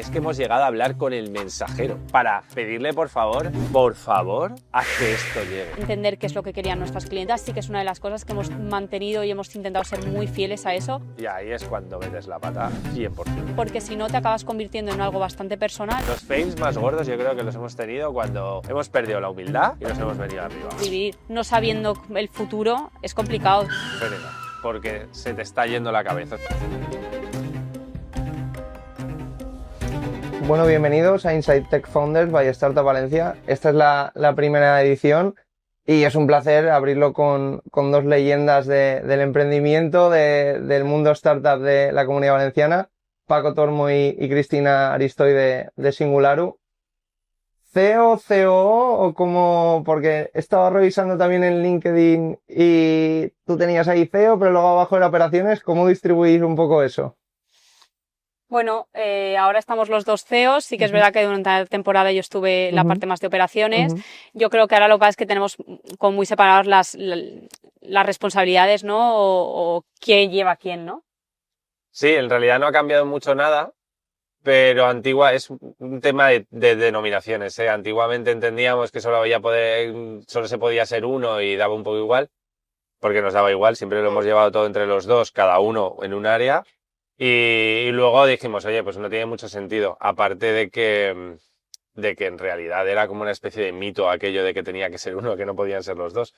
es que hemos llegado a hablar con el mensajero para pedirle, por favor, haz que esto llegue. Entender qué es lo que querían nuestras clientas sí que es una de las cosas que hemos mantenido y hemos intentado ser muy fieles a eso. Y ahí es cuando metes la pata 100%. Porque si no te acabas convirtiendo en algo bastante personal. Los fails más gordos yo creo que los hemos tenido cuando hemos perdido la humildad y nos hemos venido arriba. Vivir no sabiendo el futuro es complicado. Frena, porque se te está yendo la cabeza. Bueno, bienvenidos a Inside Tech Founders by Startup Valencia. Esta es la primera edición y es un placer abrirlo con dos leyendas del emprendimiento, del mundo startup de la Comunidad Valenciana, Paco Tormo y Cristina Aristoy de Singularu. CEO, COO o como, porque estaba revisando también en LinkedIn y tú tenías ahí CEO, pero luego abajo era operaciones. ¿Cómo distribuís un poco eso? Bueno, ahora estamos los dos CEOs, sí que es verdad que durante la temporada yo estuve en la parte más de operaciones. Yo creo que ahora lo que pasa es que tenemos como muy separadas las responsabilidades, ¿no? O quién lleva a quién, ¿no? Sí, en realidad no ha cambiado mucho nada, pero es un tema de denominaciones, ¿eh? Antiguamente entendíamos que solo se podía ser uno y daba un poco igual, porque nos daba igual, siempre lo hemos llevado todo entre los dos, cada uno en un área. Y luego dijimos, oye, pues no tiene mucho sentido, aparte de que en realidad era como una especie de mito aquello de que tenía que ser uno, que no podían ser los dos.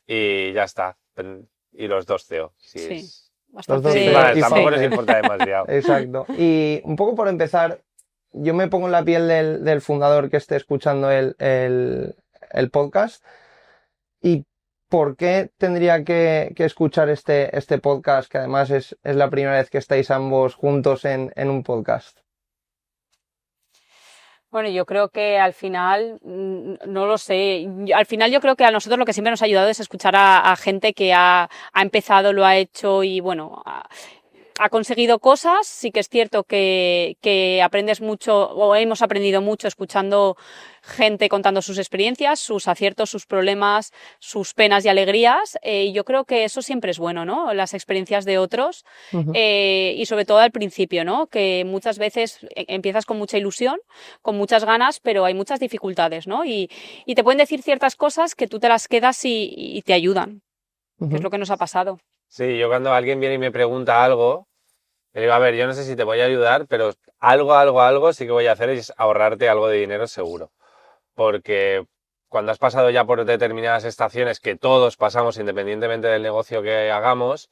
Y ya está. Y los dos CEO. Sí. Bastante. Sí, vale, tampoco nos importa demasiado. Exacto. Y un poco por empezar, yo me pongo en la piel del fundador que esté escuchando el podcast. Y ¿por qué tendría que escuchar este podcast, que además es la primera vez que estáis ambos juntos en un podcast? Bueno, yo creo que al final, no lo sé, al final yo creo que a nosotros lo que siempre nos ha ayudado es escuchar a gente que ha empezado, lo ha hecho y bueno, ha conseguido cosas. Sí que es cierto que aprendes mucho o hemos aprendido mucho escuchando gente contando sus experiencias, sus aciertos, sus problemas, sus penas y alegrías. Yo creo que eso siempre es bueno, ¿no? Las experiencias de otros y sobre todo al principio, ¿no? Que muchas veces empiezas con mucha ilusión, con muchas ganas, pero hay muchas dificultades, ¿no? Y te pueden decir ciertas cosas que tú te las quedas y te ayudan, que es lo que nos ha pasado. Sí, yo cuando alguien viene y me pregunta algo, le digo, a ver, yo no sé si te voy a ayudar, pero algo sí que voy a hacer es ahorrarte algo de dinero seguro. Porque cuando has pasado ya por determinadas estaciones que todos pasamos independientemente del negocio que hagamos,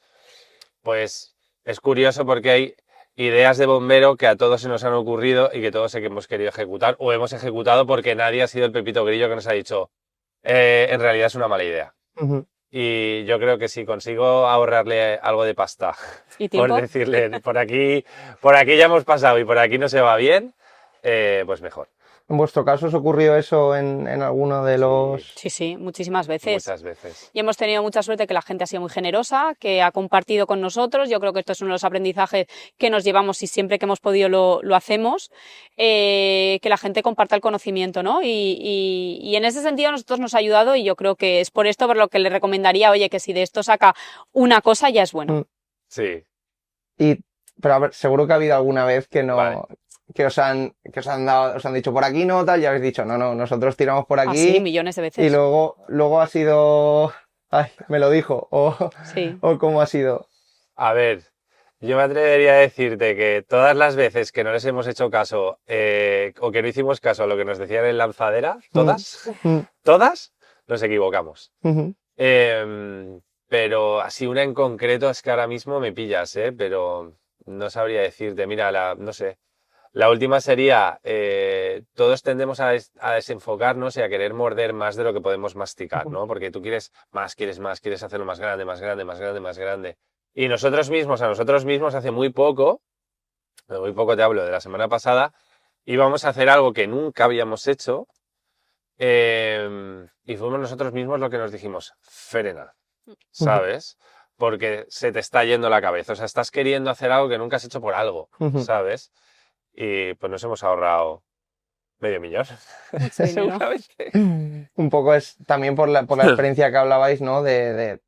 pues es curioso porque hay ideas de bombero que a todos se nos han ocurrido y que todos hemos querido ejecutar o hemos ejecutado porque nadie ha sido el pepito grillo que nos ha dicho en realidad es una mala idea. Y yo creo que si consigo ahorrarle algo de pasta, por decirle, por aquí ya hemos pasado y por aquí no se va bien, pues mejor. ¿En vuestro caso os ocurrió eso en alguno de los...? Sí, muchísimas veces. Muchas veces. Y hemos tenido mucha suerte que la gente ha sido muy generosa, que ha compartido con nosotros. Yo creo que esto es uno de los aprendizajes que nos llevamos y siempre que hemos podido lo hacemos, que la gente comparta el conocimiento, ¿no? Y en ese sentido a nosotros nos ha ayudado y yo creo que es por esto por lo que le recomendaría, oye, que si de esto saca una cosa ya es bueno. Sí. Pero a ver, seguro que ha habido alguna vez que no... Vale. Que os han dicho por aquí no, tal, y habéis dicho, no, nosotros tiramos por aquí. Sí, millones de veces. Y luego ha sido, ay, me lo dijo, sí. O cómo ha sido. A ver, yo me atrevería a decirte que todas las veces que no les hemos hecho caso, o que no hicimos caso a lo que nos decían en lanzadera, todas nos equivocamos. Pero así una en concreto es que ahora mismo me pillas, pero no sabría decirte, mira, no sé. La última sería, todos tendemos a desenfocarnos y a querer morder más de lo que podemos masticar, ¿no? Porque tú quieres hacerlo más grande. Y a nosotros mismos hace muy poco te hablo de la semana pasada, íbamos a hacer algo que nunca habíamos hecho y fuimos nosotros mismos lo que nos dijimos, frena, ¿sabes? Porque se te está yendo la cabeza, o sea, estás queriendo hacer algo que nunca has hecho por algo, ¿sabes? Y pues nos hemos ahorrado $500,000. Sí, seguramente. Un poco es también por la experiencia que hablabais, ¿no? De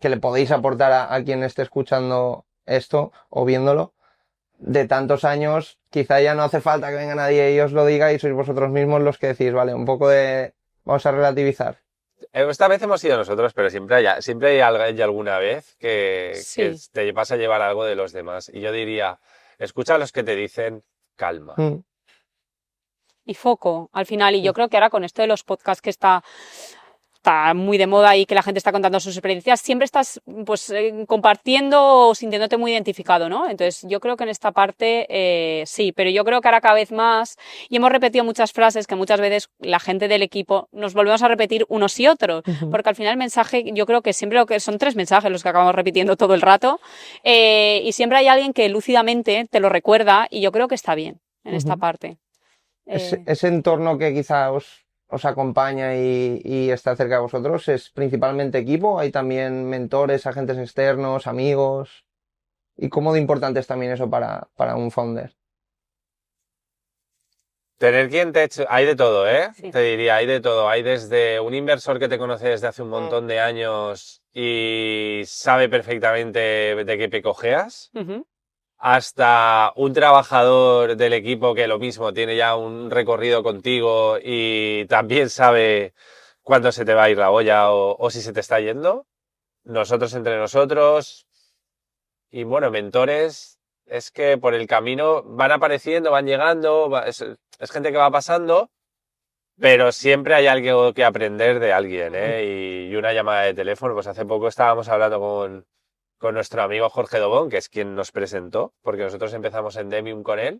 que le podéis aportar a quien esté escuchando esto o viéndolo. de tantos años, quizá ya no hace falta que venga nadie y os lo diga y sois vosotros mismos los que decís, vale, un poco de... Vamos a relativizar. Esta vez hemos sido nosotros, pero siempre hay alguna vez que Sí. te vas a llevar algo de los demás. Y yo diría, escucha a los que te dicen calma. Y foco al final. Y yo creo que ahora con esto de los podcasts que está muy de moda y que la gente está contando sus experiencias, siempre estás pues compartiendo o sintiéndote muy identificado, ¿no? Entonces yo creo que en esta parte sí, pero yo creo que ahora cada vez más, y hemos repetido muchas frases que muchas veces la gente del equipo nos volvemos a repetir unos y otros, porque al final el mensaje, yo creo que siempre lo que son 3 mensajes los que acabamos repitiendo todo el rato, y siempre hay alguien que lúcidamente te lo recuerda y yo creo que está bien en esta parte. Ese entorno que quizá os acompaña y está cerca de vosotros, ¿es principalmente equipo? ¿Hay también mentores, agentes externos, amigos? ¿Y cómo de importante es también eso para un founder? Tener quien te eche... Hay de todo, ¿eh? Sí. Te diría, hay de todo. Hay desde un inversor que te conoce desde hace un montón de años y sabe perfectamente de qué pecojeas, hasta un trabajador del equipo que lo mismo tiene ya un recorrido contigo y también sabe cuándo se te va a ir la olla o si se te está yendo. Nosotros entre nosotros y bueno, mentores, es que por el camino van apareciendo, van llegando, es gente que va pasando, pero siempre hay algo que aprender de alguien, ¿eh? Y una llamada de teléfono, pues hace poco estábamos hablando con nuestro amigo Jorge Dobón, que es quien nos presentó, porque nosotros empezamos en Demium con él,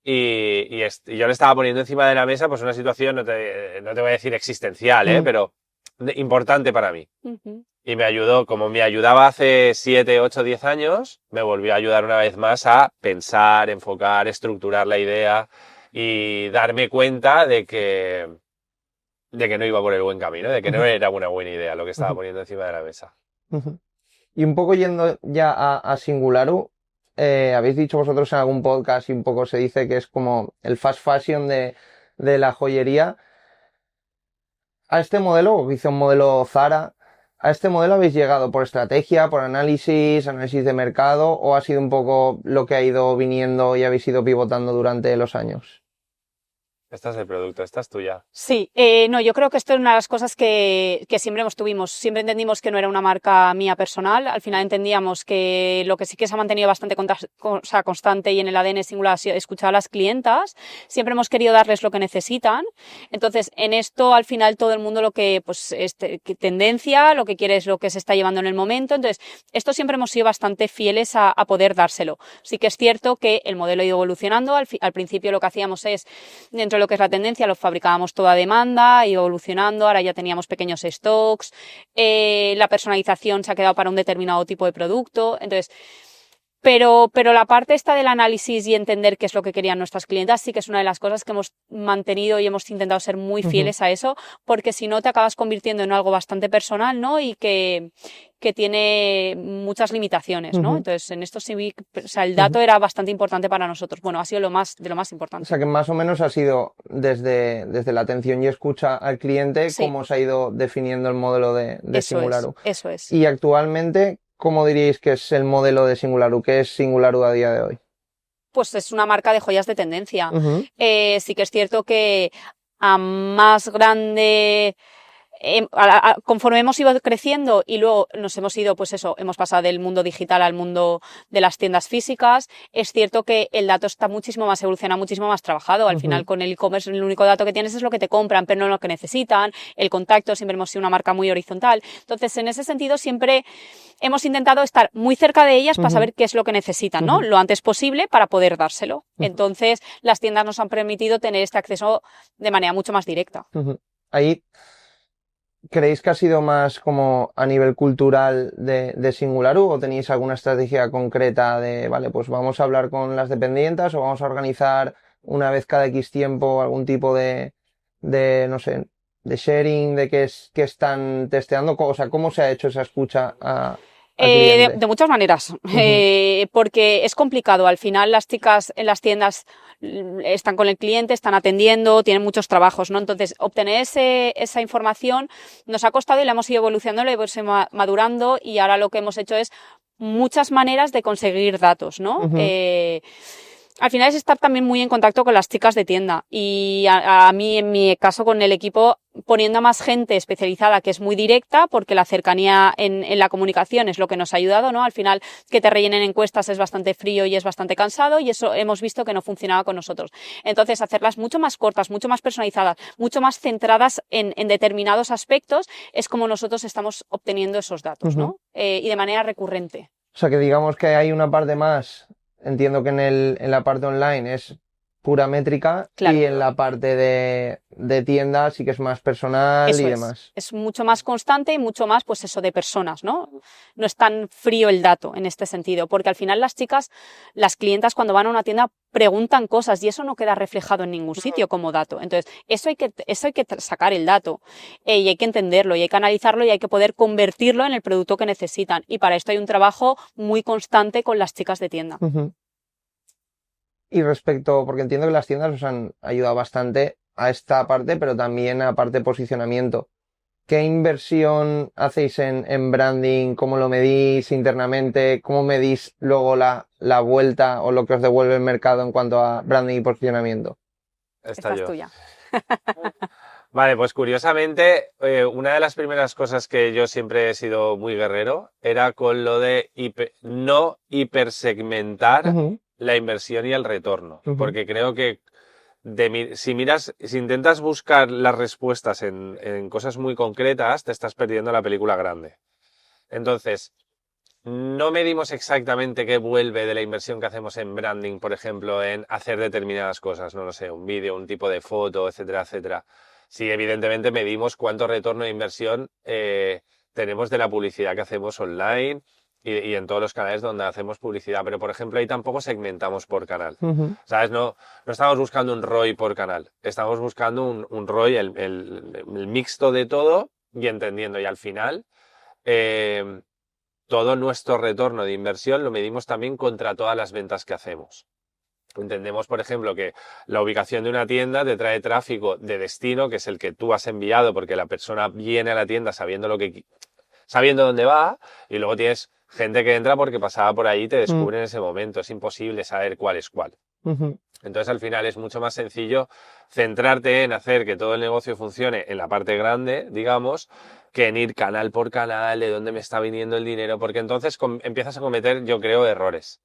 y yo le estaba poniendo encima de la mesa pues una situación, no te voy a decir existencial, pero importante para mí. Y me ayudó, como me ayudaba hace 7, 8, 10 años, me volvió a ayudar una vez más a pensar, enfocar, estructurar la idea y darme cuenta de que no iba por el buen camino, de que no era una buena idea lo que estaba poniendo encima de la mesa. Y un poco yendo ya a Singularu, habéis dicho vosotros en algún podcast y un poco se dice que es como el fast fashion de la joyería. A este modelo, o quizá un modelo Zara, ¿a este modelo habéis llegado por estrategia, por análisis de mercado, o ha sido un poco lo que ha ido viniendo y habéis ido pivotando durante los años? Esta es el producto, esta es tuya. Sí, no, yo creo que esto es una de las cosas que siempre tuvimos. Siempre entendimos que no era una marca mía personal. Al final entendíamos que lo que sí que se ha mantenido bastante constante y en el ADN singular ha sido escuchar a las clientas. Siempre hemos querido darles lo que necesitan. Entonces, en esto, al final, todo el mundo lo que, pues, tendencia, lo que quiere es lo que se está llevando en el momento. Entonces, esto siempre hemos sido bastante fieles a poder dárselo. Sí que es cierto que el modelo ha ido evolucionando. Al principio lo que hacíamos es, dentro de lo que es la tendencia, lo fabricábamos toda demanda, iba evolucionando, ahora ya teníamos pequeños stocks, la personalización se ha quedado para un determinado tipo de producto, entonces... Pero la parte esta del análisis y entender qué es lo que querían nuestras clientas sí que es una de las cosas que hemos mantenido y hemos intentado ser muy fieles a eso, porque si no te acabas convirtiendo en algo bastante personal, ¿no? Y que tiene muchas limitaciones, ¿no? Entonces, en esto sí, o sea, el dato era bastante importante para nosotros. Bueno, ha sido lo más importante. O sea, que más o menos ha sido desde la atención y escucha al cliente, Sí. cómo se ha ido definiendo el modelo de Singularu. Eso es. Y actualmente, ¿cómo diríais que es el modelo de Singularu? ¿Qué es Singularu a día de hoy? Pues es una marca de joyas de tendencia. Sí que es cierto que a más grande... conforme hemos ido creciendo y luego nos hemos ido, pues eso, hemos pasado del mundo digital al mundo de las tiendas físicas, es cierto que el dato está muchísimo más evolucionado, muchísimo más trabajado. Al final con el e-commerce el único dato que tienes es lo que te compran, pero no lo que necesitan. El contacto, siempre hemos sido una marca muy horizontal. Entonces, en ese sentido, siempre hemos intentado estar muy cerca de ellas para saber qué es lo que necesitan, ¿no? Lo antes posible para poder dárselo. Entonces, las tiendas nos han permitido tener este acceso de manera mucho más directa. Ahí... ¿Creéis que ha sido más como a nivel cultural de Singularu o tenéis alguna estrategia concreta de, vale, pues vamos a hablar con las dependientes o vamos a organizar una vez cada X tiempo algún tipo de no sé, de sharing, de qué están testeando? O sea, ¿cómo se ha hecho esa escucha al cliente? De muchas maneras, porque es complicado. Al final las chicas en las tiendas están con el cliente, están atendiendo, tienen muchos trabajos, ¿no? Entonces, obtener esa información nos ha costado y la hemos ido evolucionando, la hemos ido madurando y ahora lo que hemos hecho es muchas maneras de conseguir datos, ¿no? Ujú. Al final es estar también muy en contacto con las chicas de tienda y a mí, en mi caso, con el equipo, poniendo a más gente especializada que es muy directa, porque la cercanía en la comunicación es lo que nos ha ayudado, ¿no? Al final, que te rellenen encuestas es bastante frío y es bastante cansado, y eso hemos visto que no funcionaba con nosotros. Entonces, hacerlas mucho más cortas, mucho más personalizadas, mucho más centradas en determinados aspectos, es como nosotros estamos obteniendo esos datos, Ujú. ¿no? Y de manera recurrente. O sea que digamos que hay una parte más, entiendo que en la parte online es pura métrica Claro. y en la parte de tienda sí que es más personal Eso y demás. es mucho más constante y mucho más, pues eso, de personas, ¿no? No es tan frío el dato en este sentido, porque al final las chicas, las clientas cuando van a una tienda preguntan cosas y eso no queda reflejado en ningún sitio como dato. Entonces, eso hay que sacar el dato y hay que entenderlo y hay que analizarlo y hay que poder convertirlo en el producto que necesitan. Y para esto hay un trabajo muy constante con las chicas de tienda. Ujú. Y respecto, porque entiendo que las tiendas os han ayudado bastante a esta parte, pero también a parte de posicionamiento. ¿Qué inversión hacéis en branding? ¿Cómo lo medís internamente? ¿Cómo medís luego la vuelta o lo que os devuelve el mercado en cuanto a branding y posicionamiento? Esta Esta es yo. tuya. Vale, pues curiosamente, una de las primeras cosas que yo siempre he sido muy guerrero era con lo de no hipersegmentar Ujú, la inversión y el retorno, ujú, porque creo que si intentas buscar las respuestas en cosas muy concretas, te estás perdiendo la película grande. Entonces, no medimos exactamente qué vuelve de la inversión que hacemos en branding, por ejemplo, en hacer determinadas cosas, no lo sé, un vídeo, un tipo de foto, etcétera, etcétera. Sí, evidentemente medimos cuánto retorno de inversión tenemos de la publicidad que hacemos online y en todos los canales donde hacemos publicidad, pero por ejemplo ahí tampoco segmentamos por canal. ujú, ¿Sabes? No estamos buscando un ROI por canal, estamos buscando un ROI, el mixto de todo y entendiendo. Y al final, eh, todo nuestro retorno de inversión lo medimos también contra todas las ventas que hacemos. Entendemos, por ejemplo, que la ubicación de una tienda te trae tráfico de destino, que es el que tú has enviado porque la persona viene a la tienda sabiendo dónde va, y luego tienes gente que entra porque pasaba por ahí y te mm, descubre en ese momento. Es imposible saber cuál es cuál. ujú, Entonces, al final es mucho más sencillo centrarte en hacer que todo el negocio funcione en la parte grande, digamos, que en ir canal por canal, de dónde me está viniendo el dinero, porque entonces empiezas a cometer, yo creo, errores.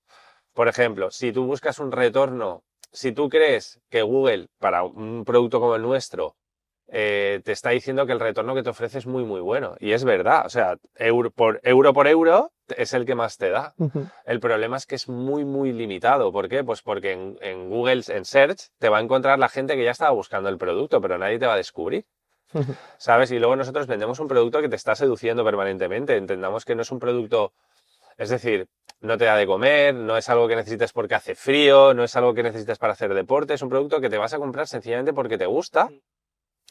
Por ejemplo, si tú buscas un retorno, si tú crees que Google, para un producto como el nuestro, te está diciendo que el retorno que te ofrece es muy, muy bueno. Y es verdad, o sea, por euro es el que más te da. ujú, El problema es que es muy, muy limitado. ¿Por qué? Pues porque en Google, en Search, te va a encontrar la gente que ya estaba buscando el producto, pero nadie te va a descubrir. ujú, ¿Sabes? Y luego nosotros vendemos un producto que te está seduciendo permanentemente. Entendamos que no es un producto, es decir, no te da de comer, no es algo que necesites porque hace frío, no es algo que necesites para hacer deporte, es un producto que te vas a comprar sencillamente porque te gusta.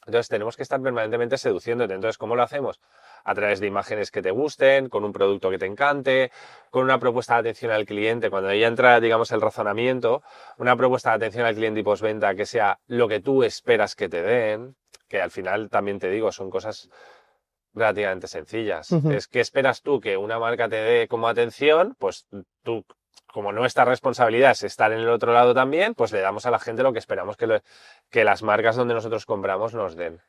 Entonces tenemos que estar permanentemente seduciéndote. Entonces, ¿cómo lo hacemos? A través de imágenes que te gusten, con un producto que te encante, con una propuesta de atención al cliente. Cuando ya entra, digamos, el razonamiento, una propuesta de atención al cliente y postventa que sea lo que tú esperas que te den, que al final también te digo, son cosas relativamente sencillas. ujú, Es que esperas tú que una marca te dé como atención, pues tú, como nuestra responsabilidad es estar en el otro lado también, pues le damos a la gente lo que esperamos que las marcas donde nosotros compramos nos den.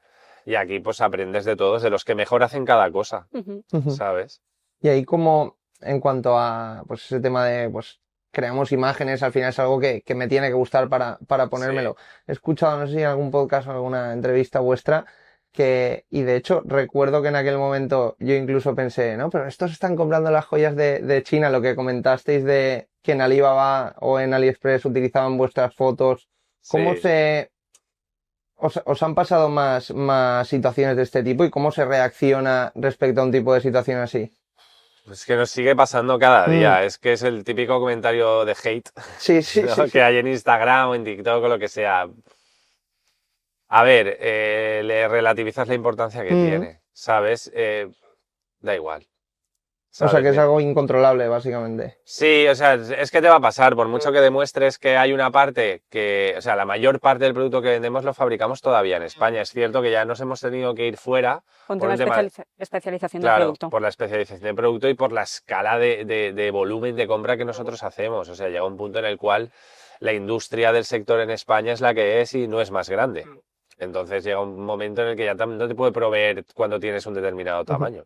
Y aquí pues aprendes de todos, de los que mejor hacen cada cosa, Ujú. ujú. ¿sabes? Y ahí como en cuanto a pues ese tema de pues creamos imágenes, al final es algo que me tiene que gustar para Sí, ponérmelo. He escuchado, no sé si en algún podcast o alguna entrevista vuestra, y de hecho recuerdo que en aquel momento yo incluso pensé, no, pero estos están comprando las joyas de China, lo que comentasteis de que en Alibaba o en AliExpress utilizaban vuestras fotos. ¿Cómo sí. se, os han pasado más situaciones de este tipo y cómo se reacciona respecto a un tipo de situación así? Es que nos sigue pasando cada Mm, día. Es que es el típico comentario de hate, sí, sí, sí, ¿no? Que sí. hay en Instagram o en TikTok o lo que sea. A ver, le relativizas la importancia que Mm, tiene, ¿sabes? Da igual. O sea, ¿sabes? que es algo incontrolable, básicamente. Sí, o sea, es que te va a pasar, por mucho que demuestres que hay una parte que, o sea, la mayor parte del producto que vendemos lo fabricamos todavía en España. Es cierto que ya nos hemos tenido que ir fuera Con por tema un de tema, especialización del claro, producto. por la especialización del producto y por la escala de volumen de compra que nosotros hacemos. O sea, llega un punto en el cual la industria del sector en España es la que es y no es más grande. Entonces llega un momento en el que ya no te puede proveer cuando tienes un determinado tamaño.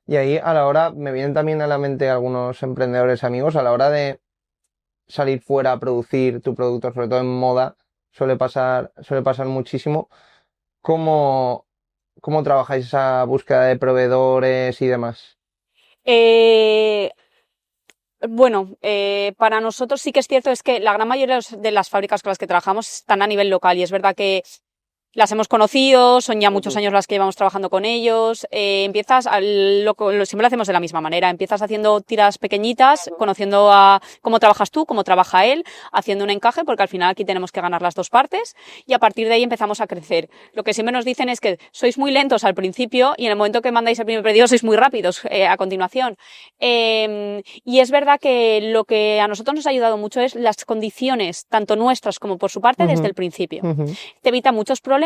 Y ahí a la hora, me vienen también a la mente algunos emprendedores amigos, a la hora de salir fuera a producir tu producto, sobre todo en moda, suele pasar muchísimo. ¿Cómo, cómo trabajáis esa búsqueda de proveedores y demás? Eh, Bueno, para nosotros sí que es cierto, es que la gran mayoría de las fábricas con las que trabajamos están a nivel local y es verdad que las hemos conocido, son ya muchos años las que llevamos trabajando con ellos. Siempre lo hacemos de la misma manera. Empiezas haciendo tiras pequeñitas, conociendo a cómo trabajas tú, cómo trabaja él, haciendo un encaje, porque al final aquí tenemos que ganar las dos partes y a partir de ahí empezamos a crecer. Lo que siempre nos dicen es que sois muy lentos al principio y en el momento que mandáis el primer pedido sois muy rápidos a continuación. Y es verdad que lo que a nosotros nos ha ayudado mucho es las condiciones, tanto nuestras como por su parte, desde el principio. Te evita muchos problemas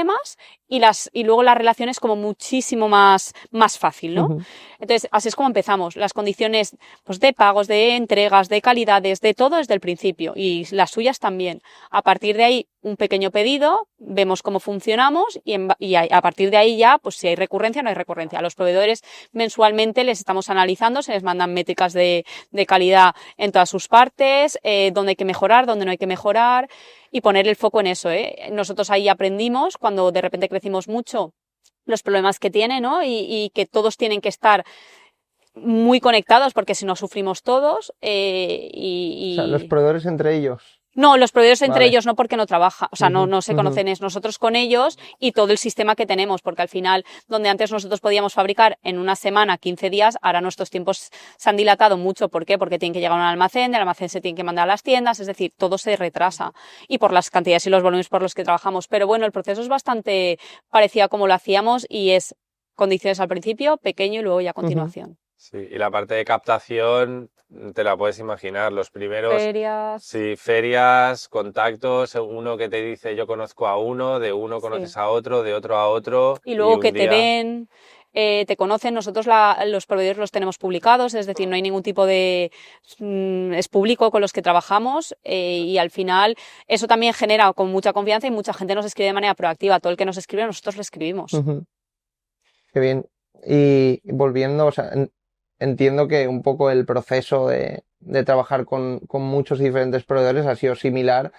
y luego la relación es como muchísimo más fácil, ¿no? Entonces, así es como empezamos. Las condiciones pues, de pagos, de entregas, de calidades, de todo desde el principio y las suyas también. A partir de ahí, un pequeño pedido, vemos cómo funcionamos y a partir de ahí ya, pues si hay recurrencia o no hay recurrencia. A los proveedores mensualmente les estamos analizando, se les mandan métricas de calidad en todas sus partes, dónde hay que mejorar, dónde no hay que mejorar y poner el foco en eso, ¿eh? Nosotros ahí aprendimos cuando de repente crecimos mucho los problemas que tiene, ¿no? Y que todos tienen que estar muy conectados porque si no sufrimos todos. O sea, los proveedores entre ellos. No, los proveedores entre Vale. ellos no porque no trabajan, o sea, no se conocen, es nosotros con ellos y todo el sistema que tenemos, porque al final, donde antes nosotros podíamos fabricar en una semana, 15 días, ahora nuestros tiempos se han dilatado mucho. ¿Por qué? Porque tienen que llegar a un almacén, del almacén se tienen que mandar a las tiendas, es decir, todo se retrasa y por las cantidades y los volúmenes por los que trabajamos. Pero bueno, el proceso es bastante parecido a como lo hacíamos y es condiciones al principio, pequeño y luego ya a continuación. Sí, y la parte de captación, te la puedes imaginar, los primeros... Ferias. Sí, ferias, contactos, uno que te dice yo conozco a uno, de uno conoces a otro, de otro a otro. Y luego un que te día- ven, te conocen. Nosotros los proveedores los tenemos publicados, es decir, no hay ningún tipo de... es público con los que trabajamos y al final eso también genera con mucha confianza y mucha gente nos escribe de manera proactiva. Todo el que nos escribe nosotros le escribimos. Qué bien. Y volviendo, o sea, entiendo que un poco el proceso de trabajar con muchos diferentes proveedores ha sido similar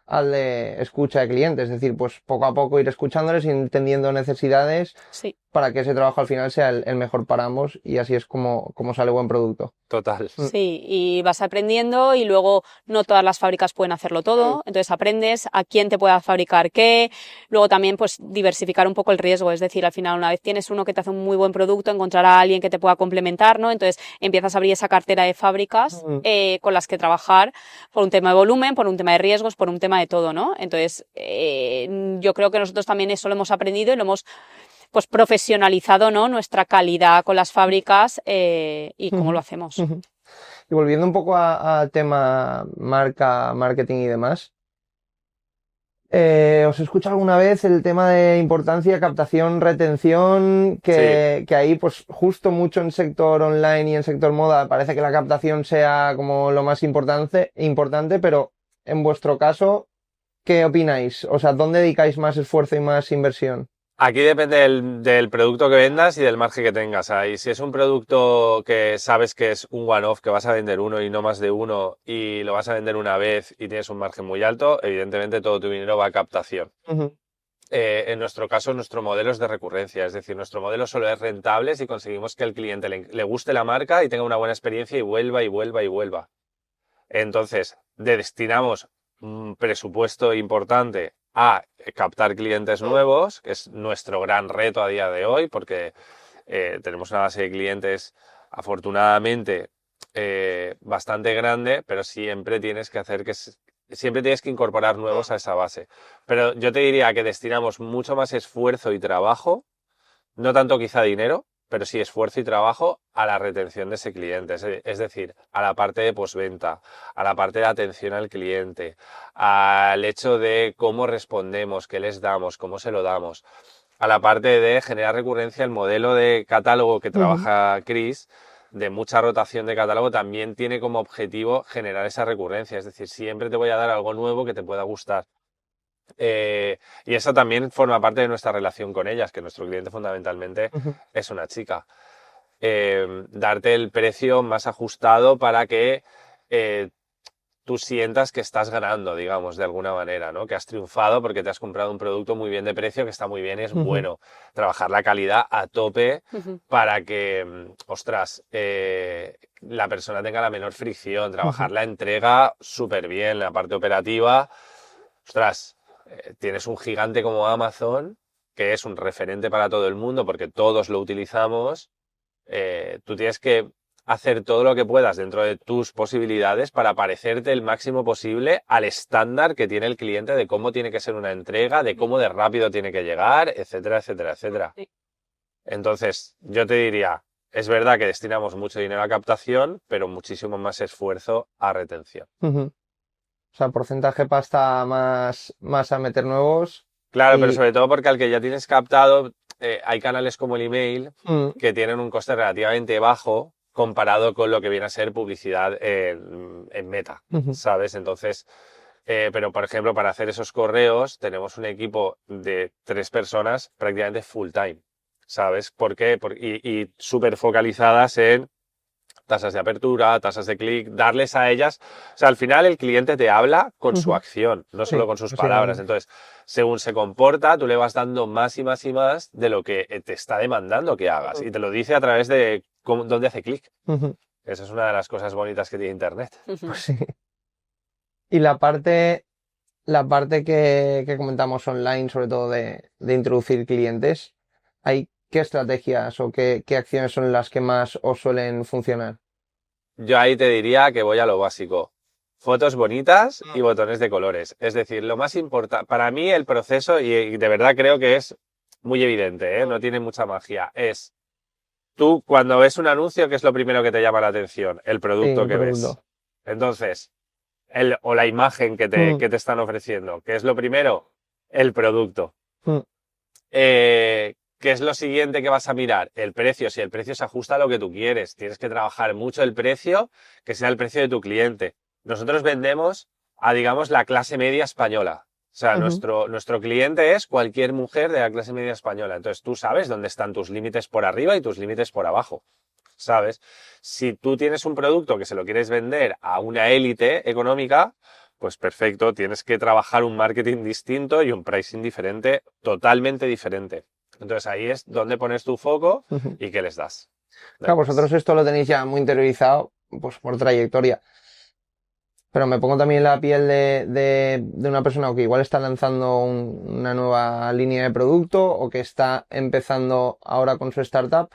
al de escucha de clientes, es decir, pues poco a poco ir escuchándoles y entendiendo necesidades Sí. para que ese trabajo al final sea el mejor para ambos y así es como sale buen producto. Total. Sí, y vas aprendiendo y luego no todas las fábricas pueden hacerlo todo, entonces aprendes a quién te pueda fabricar qué, luego también pues diversificar un poco el riesgo, es decir, al final una vez tienes uno que te hace un muy buen producto, encontrar a alguien que te pueda complementar, ¿no? Entonces empiezas a abrir esa cartera de fábricas con las que trabajar por un tema de volumen, por un tema de riesgos, por un tema de todo, ¿no? Entonces yo creo que nosotros también eso lo hemos aprendido y lo hemos pues profesionalizado, ¿no? Nuestra calidad con las fábricas y cómo lo hacemos. Y volviendo un poco a tema marca, marketing y demás, os he escuchado alguna vez el tema de importancia, captación, retención, que ahí pues justo mucho en sector online y en sector moda parece que la captación sea como lo más importante, pero en vuestro caso, ¿qué opináis? O sea, ¿dónde dedicáis más esfuerzo y más inversión? Aquí depende del producto que vendas y del margen que tengas. Ahí, si es un producto que sabes que es un one-off, que vas a vender uno y no más de uno y lo vas a vender una vez y tienes un margen muy alto, evidentemente todo tu dinero va a captación. En nuestro caso, nuestro modelo es de recurrencia, es decir, nuestro modelo solo es rentable si conseguimos que el cliente le guste la marca y tenga una buena experiencia y vuelva y vuelva y vuelva. Entonces, destinamos un presupuesto importante a captar clientes nuevos, que es nuestro gran reto a día de hoy, porque tenemos una base de clientes afortunadamente bastante grande, pero siempre tienes que incorporar nuevos a esa base. Pero yo te diría que destinamos mucho más esfuerzo y trabajo, no tanto quizá dinero, pero sí esfuerzo y trabajo a la retención de ese cliente. Es decir, a la parte de postventa, a la parte de atención al cliente, al hecho de cómo respondemos, qué les damos, cómo se lo damos, a la parte de generar recurrencia. El modelo de catálogo que trabaja Chris, de mucha rotación de catálogo, también tiene como objetivo generar esa recurrencia. Es decir, siempre te voy a dar algo nuevo que te pueda gustar. Y eso también forma parte de nuestra relación con ellas, que nuestro cliente fundamentalmente es una chica. Darte el precio más ajustado para que tú sientas que estás ganando, digamos, de alguna manera, ¿no? Que has triunfado porque te has comprado un producto muy bien de precio, que está muy bien, es bueno. Trabajar la calidad a tope para que, ostras, la persona tenga la menor fricción. Trabajar la entrega súper bien, la parte operativa. Ostras, tienes un gigante como Amazon, que es un referente para todo el mundo porque todos lo utilizamos. Tú tienes que hacer todo lo que puedas dentro de tus posibilidades para parecerte el máximo posible al estándar que tiene el cliente de cómo tiene que ser una entrega, de cómo de rápido tiene que llegar, etcétera, etcétera, etcétera. Sí. Entonces, yo te diría, es verdad que destinamos mucho dinero a captación, pero muchísimo más esfuerzo a retención. O sea, porcentaje pasta más a meter nuevos. Claro, Y- pero sobre todo porque al que ya tienes captado, hay canales como el email Mm, que tienen un coste relativamente bajo comparado con lo que viene a ser publicidad en Meta, ¿sabes? Entonces, pero por ejemplo, para hacer esos correos tenemos un equipo de 3 personas prácticamente full time, ¿sabes? ¿Por qué? Y súper focalizadas en tasas de apertura, tasas de clic, darles a ellas. O sea, al final el cliente te habla con su acción, no solo con sus palabras. Entonces, según se comporta, tú le vas dando más y más y más de lo que te está demandando que hagas. Y te lo dice a través de dónde hace clic. Esa es una de las cosas bonitas que tiene Internet. Pues sí. Y la parte que comentamos online, sobre todo de introducir clientes, ¿qué estrategias o qué acciones son las que más os suelen funcionar? Yo ahí te diría que voy a lo básico. Fotos bonitas y botones de colores. Es decir, lo más importante, para mí el proceso, y de verdad creo que es muy evidente, ¿eh? No tiene mucha magia, es tú cuando ves un anuncio, ¿qué es lo primero que te llama la atención? El producto Sí, que ves. producto. Entonces, o la imagen que te están ofreciendo. ¿Qué es lo primero? El producto. ¿Qué es lo siguiente que vas a mirar? El precio. Si el precio se ajusta a lo que tú quieres, tienes que trabajar mucho el precio, que sea el precio de tu cliente. Nosotros vendemos a, digamos, la clase media española. O sea, nuestro cliente es cualquier mujer de la clase media española. Entonces tú sabes dónde están tus límites por arriba y tus límites por abajo. ¿Sabes? Si tú tienes un producto que se lo quieres vender a una élite económica, pues perfecto, tienes que trabajar un marketing distinto y un pricing diferente, totalmente diferente. Entonces ahí es donde pones tu foco y qué les das. Claro, vosotros esto lo tenéis ya muy interiorizado, pues por trayectoria. Pero me pongo también en la piel de una persona que igual está lanzando una nueva línea de producto o que está empezando ahora con su startup.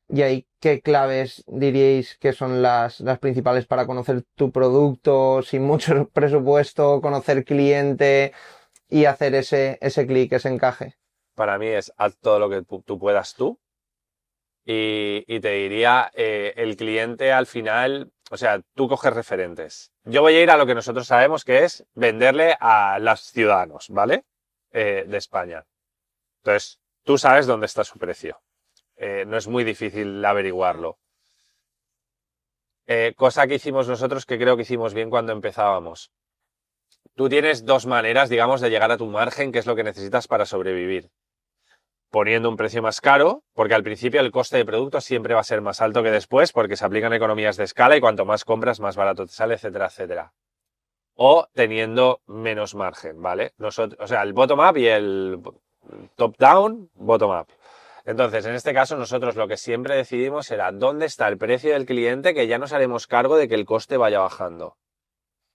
Y ahí, ¿qué claves diríais que son las principales para conocer tu producto sin mucho presupuesto, conocer cliente y hacer ese clic, ese encaje? Para mí es haz todo lo que tú puedas tú. Y te diría, el cliente al final, o sea, tú coges referentes. Yo voy a ir a lo que nosotros sabemos que es venderle a los ciudadanos, ¿vale? De España. Entonces, tú sabes dónde está su precio. No es muy difícil averiguarlo. Cosa que hicimos nosotros que creo que hicimos bien cuando empezábamos. Tú tienes 2 maneras, digamos, de llegar a tu margen, que es lo que necesitas para sobrevivir. Poniendo un precio más caro, porque al principio el coste de producto siempre va a ser más alto que después, porque se aplican economías de escala y cuanto más compras, más barato te sale, etcétera, etcétera. O teniendo menos margen, ¿vale? O sea, el bottom-up y el top-down, bottom-up. Entonces, en este caso, nosotros lo que siempre decidimos era dónde está el precio del cliente, que ya nos haremos cargo de que el coste vaya bajando.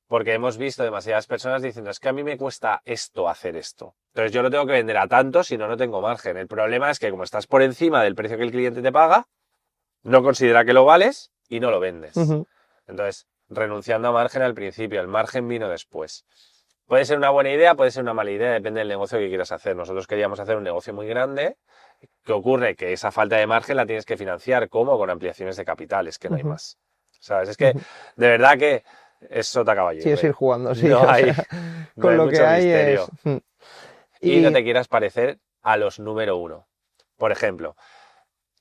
Porque hemos visto demasiadas personas diciendo, es que a mí me cuesta esto hacer esto. Entonces yo lo tengo que vender a tanto, si no, no tengo margen. El problema es que como estás por encima del precio que el cliente te paga, no considera que lo vales y no lo vendes. Entonces, renunciando a margen al principio, el margen vino después. Puede ser una buena idea, puede ser una mala idea, depende del negocio que quieras hacer. Nosotros queríamos hacer un negocio muy grande. ¿Qué ocurre? Que esa falta de margen la tienes que financiar. ¿Cómo? Con ampliaciones de capital, es que no hay más. ¿Sabes? Es que, de verdad que es sota caballo. Sí, es ir jugando, sí. No hay, no con hay lo mucho que hay misterio. es... Y no te quieras parecer a los número uno. Por ejemplo,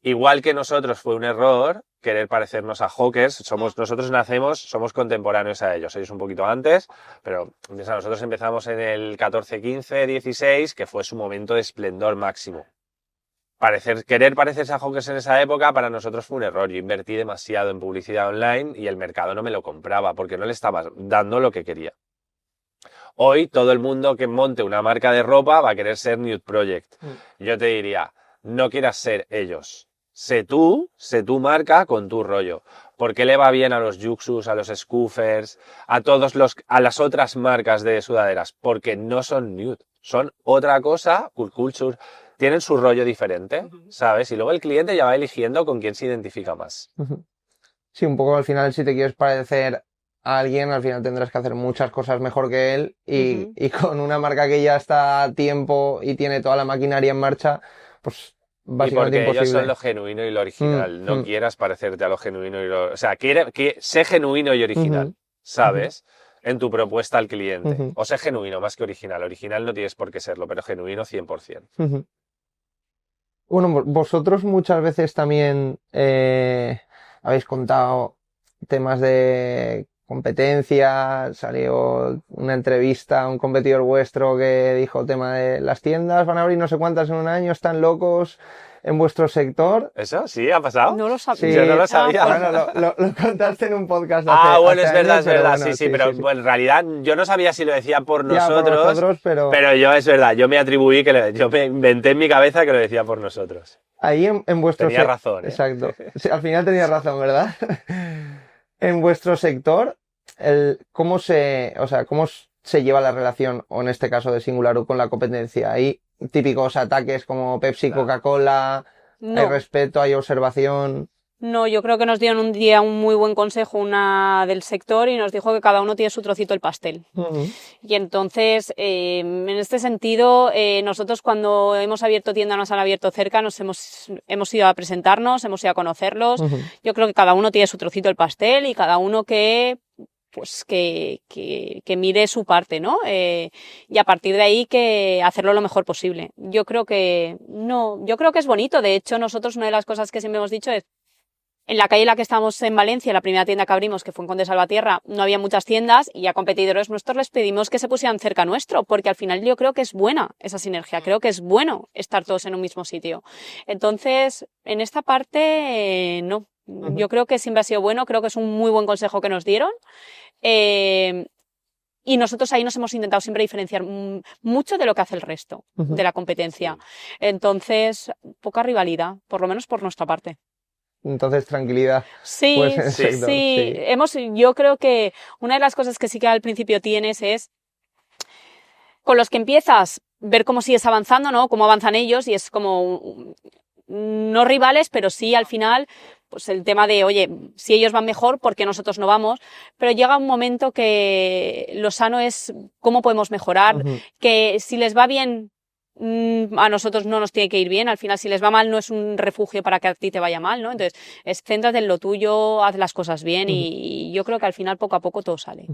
igual que nosotros fue un error querer parecernos a Hawkers, nosotros somos contemporáneos a ellos, ellos un poquito antes, pero nosotros empezamos en el 14, 15, 16, que fue su momento de esplendor máximo. Querer parecerse a Hawkers en esa época para nosotros fue un error. Yo invertí demasiado en publicidad online y el mercado no me lo compraba porque no le estaba dando lo que quería. Hoy todo el mundo que monte una marca de ropa va a querer ser Nude Project. Yo te diría, no quieras ser ellos. Sé tu marca con tu rollo. ¿Por qué le va bien a los Yuxus, a los Scoofers, a las otras marcas de sudaderas? Porque no son nude, son otra cosa, Cult Culture, tienen su rollo diferente, ¿sabes? Y luego el cliente ya va eligiendo con quién se identifica más. Sí, un poco al final, si te quieres parecer a alguien, al final tendrás que hacer muchas cosas mejor que él y con una marca que ya está a tiempo y tiene toda la maquinaria en marcha, pues básicamente y porque imposible. ellos son lo genuino y lo original. No quieras parecerte a lo genuino y lo... O sea, sé genuino y original, ¿sabes? En tu propuesta al cliente. O sé genuino más que original. Original no tienes por qué serlo, pero genuino 100%. Bueno, vosotros muchas veces también habéis contado temas de competencia, salió una entrevista a un competidor vuestro que dijo tema de las tiendas van a abrir no sé cuántas en un año, están locos en vuestro sector. ¿Eso? ¿Sí? ¿Ha pasado? No lo sabía. Sí, yo no lo sabía. Bueno, lo contaste en un podcast bueno, hace es verdad, años, es verdad. bueno, Sí, pero sí. Bueno, en realidad yo no sabía si lo decía por Ya, por nosotros, vosotros, pero yo, es verdad, yo me atribuí yo me inventé en mi cabeza que lo decía por nosotros. ahí en vuestro Tenía razón, ¿eh? Exacto. Sí, al final tenías razón, ¿verdad? En vuestro sector, ¿cómo se lleva la relación, o en este caso de Singularú, con la competencia? ¿Hay típicos ataques como Pepsi, Coca-Cola? No. ¿Hay respeto, hay observación? No, yo creo que nos dieron un día un muy buen consejo una del sector y nos dijo que cada uno tiene su trocito del pastel. Y entonces, en este sentido, nosotros cuando hemos abierto tienda, nos han abierto cerca, hemos ido a presentarnos, hemos ido a conocerlos. Yo creo que cada uno tiene su trocito del pastel y cada uno que mire su parte, ¿no? Y a partir de ahí que hacerlo lo mejor posible. Yo creo que es bonito. De hecho, nosotros una de las cosas que siempre hemos dicho es en la calle en la que estamos en Valencia, la primera tienda que abrimos, que fue en Conde Salvatierra, no había muchas tiendas y a competidores nuestros les pedimos que se pusieran cerca nuestro, porque al final yo creo que es buena esa sinergia, creo que es bueno estar todos en un mismo sitio. Entonces, en esta parte, no. Yo creo que siempre ha sido bueno, creo que es un muy buen consejo que nos dieron. Y nosotros ahí nos hemos intentado siempre diferenciar mucho de lo que hace el resto de la competencia. Entonces, poca rivalidad, por lo menos por nuestra parte. Entonces, tranquilidad. Sí, pues, en el sector, sí. Yo creo que una de las cosas que sí que al principio tienes es, con los que empiezas, ver cómo sigues avanzando, ¿no? Cómo avanzan ellos y es como, no rivales, pero sí al final, pues el tema de, oye, si ellos van mejor, ¿por qué nosotros no vamos? Pero llega un momento que lo sano es cómo podemos mejorar, que si les va bien, a nosotros no nos tiene que ir bien, al final si les va mal no es un refugio para que a ti te vaya mal, ¿no? Entonces, céntrate en lo tuyo, haz las cosas bien y yo creo que al final poco a poco todo sale.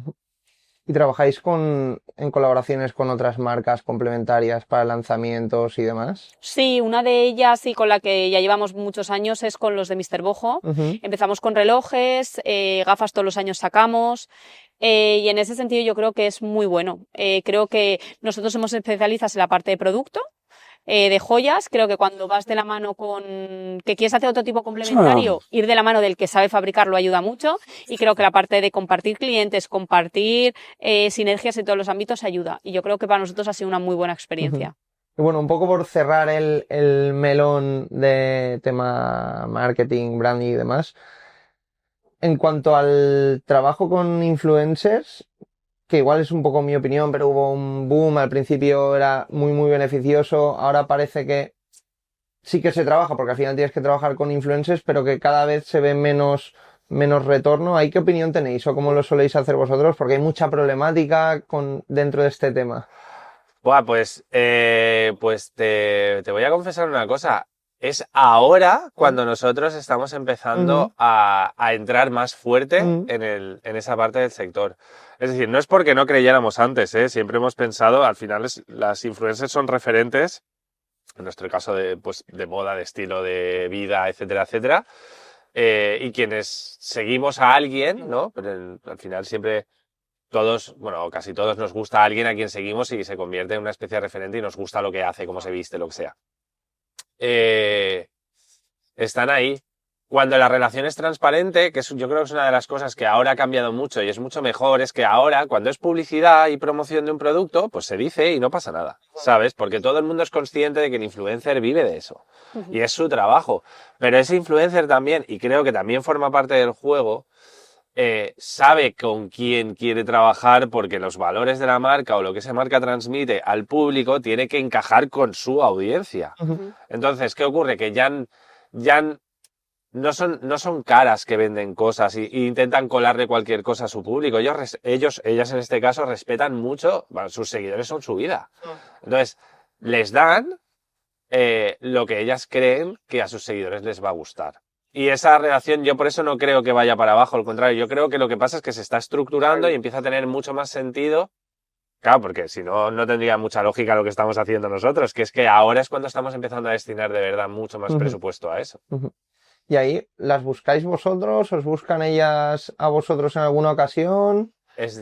¿Y trabajáis en colaboraciones con otras marcas complementarias para lanzamientos y demás? Sí, una de ellas y con la que ya llevamos muchos años es con los de Mr. Bojo. Empezamos con relojes, gafas todos los años sacamos. Y en ese sentido yo creo que es muy bueno. Creo que nosotros somos especialistas en la parte de producto, de joyas. Creo que cuando vas de la mano que quieres hacer otro tipo complementario, ir de la mano del que sabe fabricarlo ayuda mucho. Y creo que la parte de compartir clientes, compartir sinergias en todos los ámbitos ayuda. Y yo creo que para nosotros ha sido una muy buena experiencia. Y bueno, un poco por cerrar el melón de tema marketing, branding y demás. En cuanto al trabajo con influencers, que igual es un poco mi opinión, pero hubo un boom, al principio era muy, muy beneficioso, ahora parece que sí que se trabaja, porque al final tienes que trabajar con influencers, pero que cada vez se ve menos menos retorno. ¿Ahí qué opinión tenéis o cómo lo soléis hacer vosotros? Porque hay mucha problemática dentro de este tema. Buah, pues te voy a confesar una cosa. Es ahora cuando nosotros estamos empezando a entrar más fuerte en esa parte del sector. Es decir, no es porque no creyéramos antes, ¿eh? Siempre hemos pensado, al final las influencers son referentes, en nuestro caso pues, de moda, de estilo de vida, etcétera, etcétera. Y quienes seguimos a alguien, ¿no? Pero al final siempre todos, bueno, casi todos nos gusta a alguien a quien seguimos y se convierte en una especie de referente y nos gusta lo que hace, cómo se viste, lo que sea. Están ahí. Cuando la relación es transparente, yo creo que es una de las cosas que ahora ha cambiado mucho y es mucho mejor, es que ahora, cuando es publicidad y promoción de un producto, pues se dice y no pasa nada, ¿sabes? Porque todo el mundo es consciente de que el influencer vive de eso y es su trabajo. Pero ese influencer también, y creo que también forma parte del juego, sabe con quién quiere trabajar porque los valores de la marca o lo que esa marca transmite al público tiene que encajar con su audiencia. Entonces, ¿qué ocurre? Que ya no son caras que venden cosas y intentan colarle cualquier cosa a su público. Ellas en este caso respetan mucho, bueno, sus seguidores son su vida. Entonces, les dan lo que ellas creen que a sus seguidores les va a gustar. Y esa relación, yo por eso no creo que vaya para abajo, al contrario, yo creo que lo que pasa es que se está estructurando y empieza a tener mucho más sentido. Claro, porque si no, no tendría mucha lógica lo que estamos haciendo nosotros, que es que ahora es cuando estamos empezando a destinar de verdad mucho más presupuesto a eso. ¿Y ahí las buscáis vosotros? ¿Os buscan ellas a vosotros en alguna ocasión?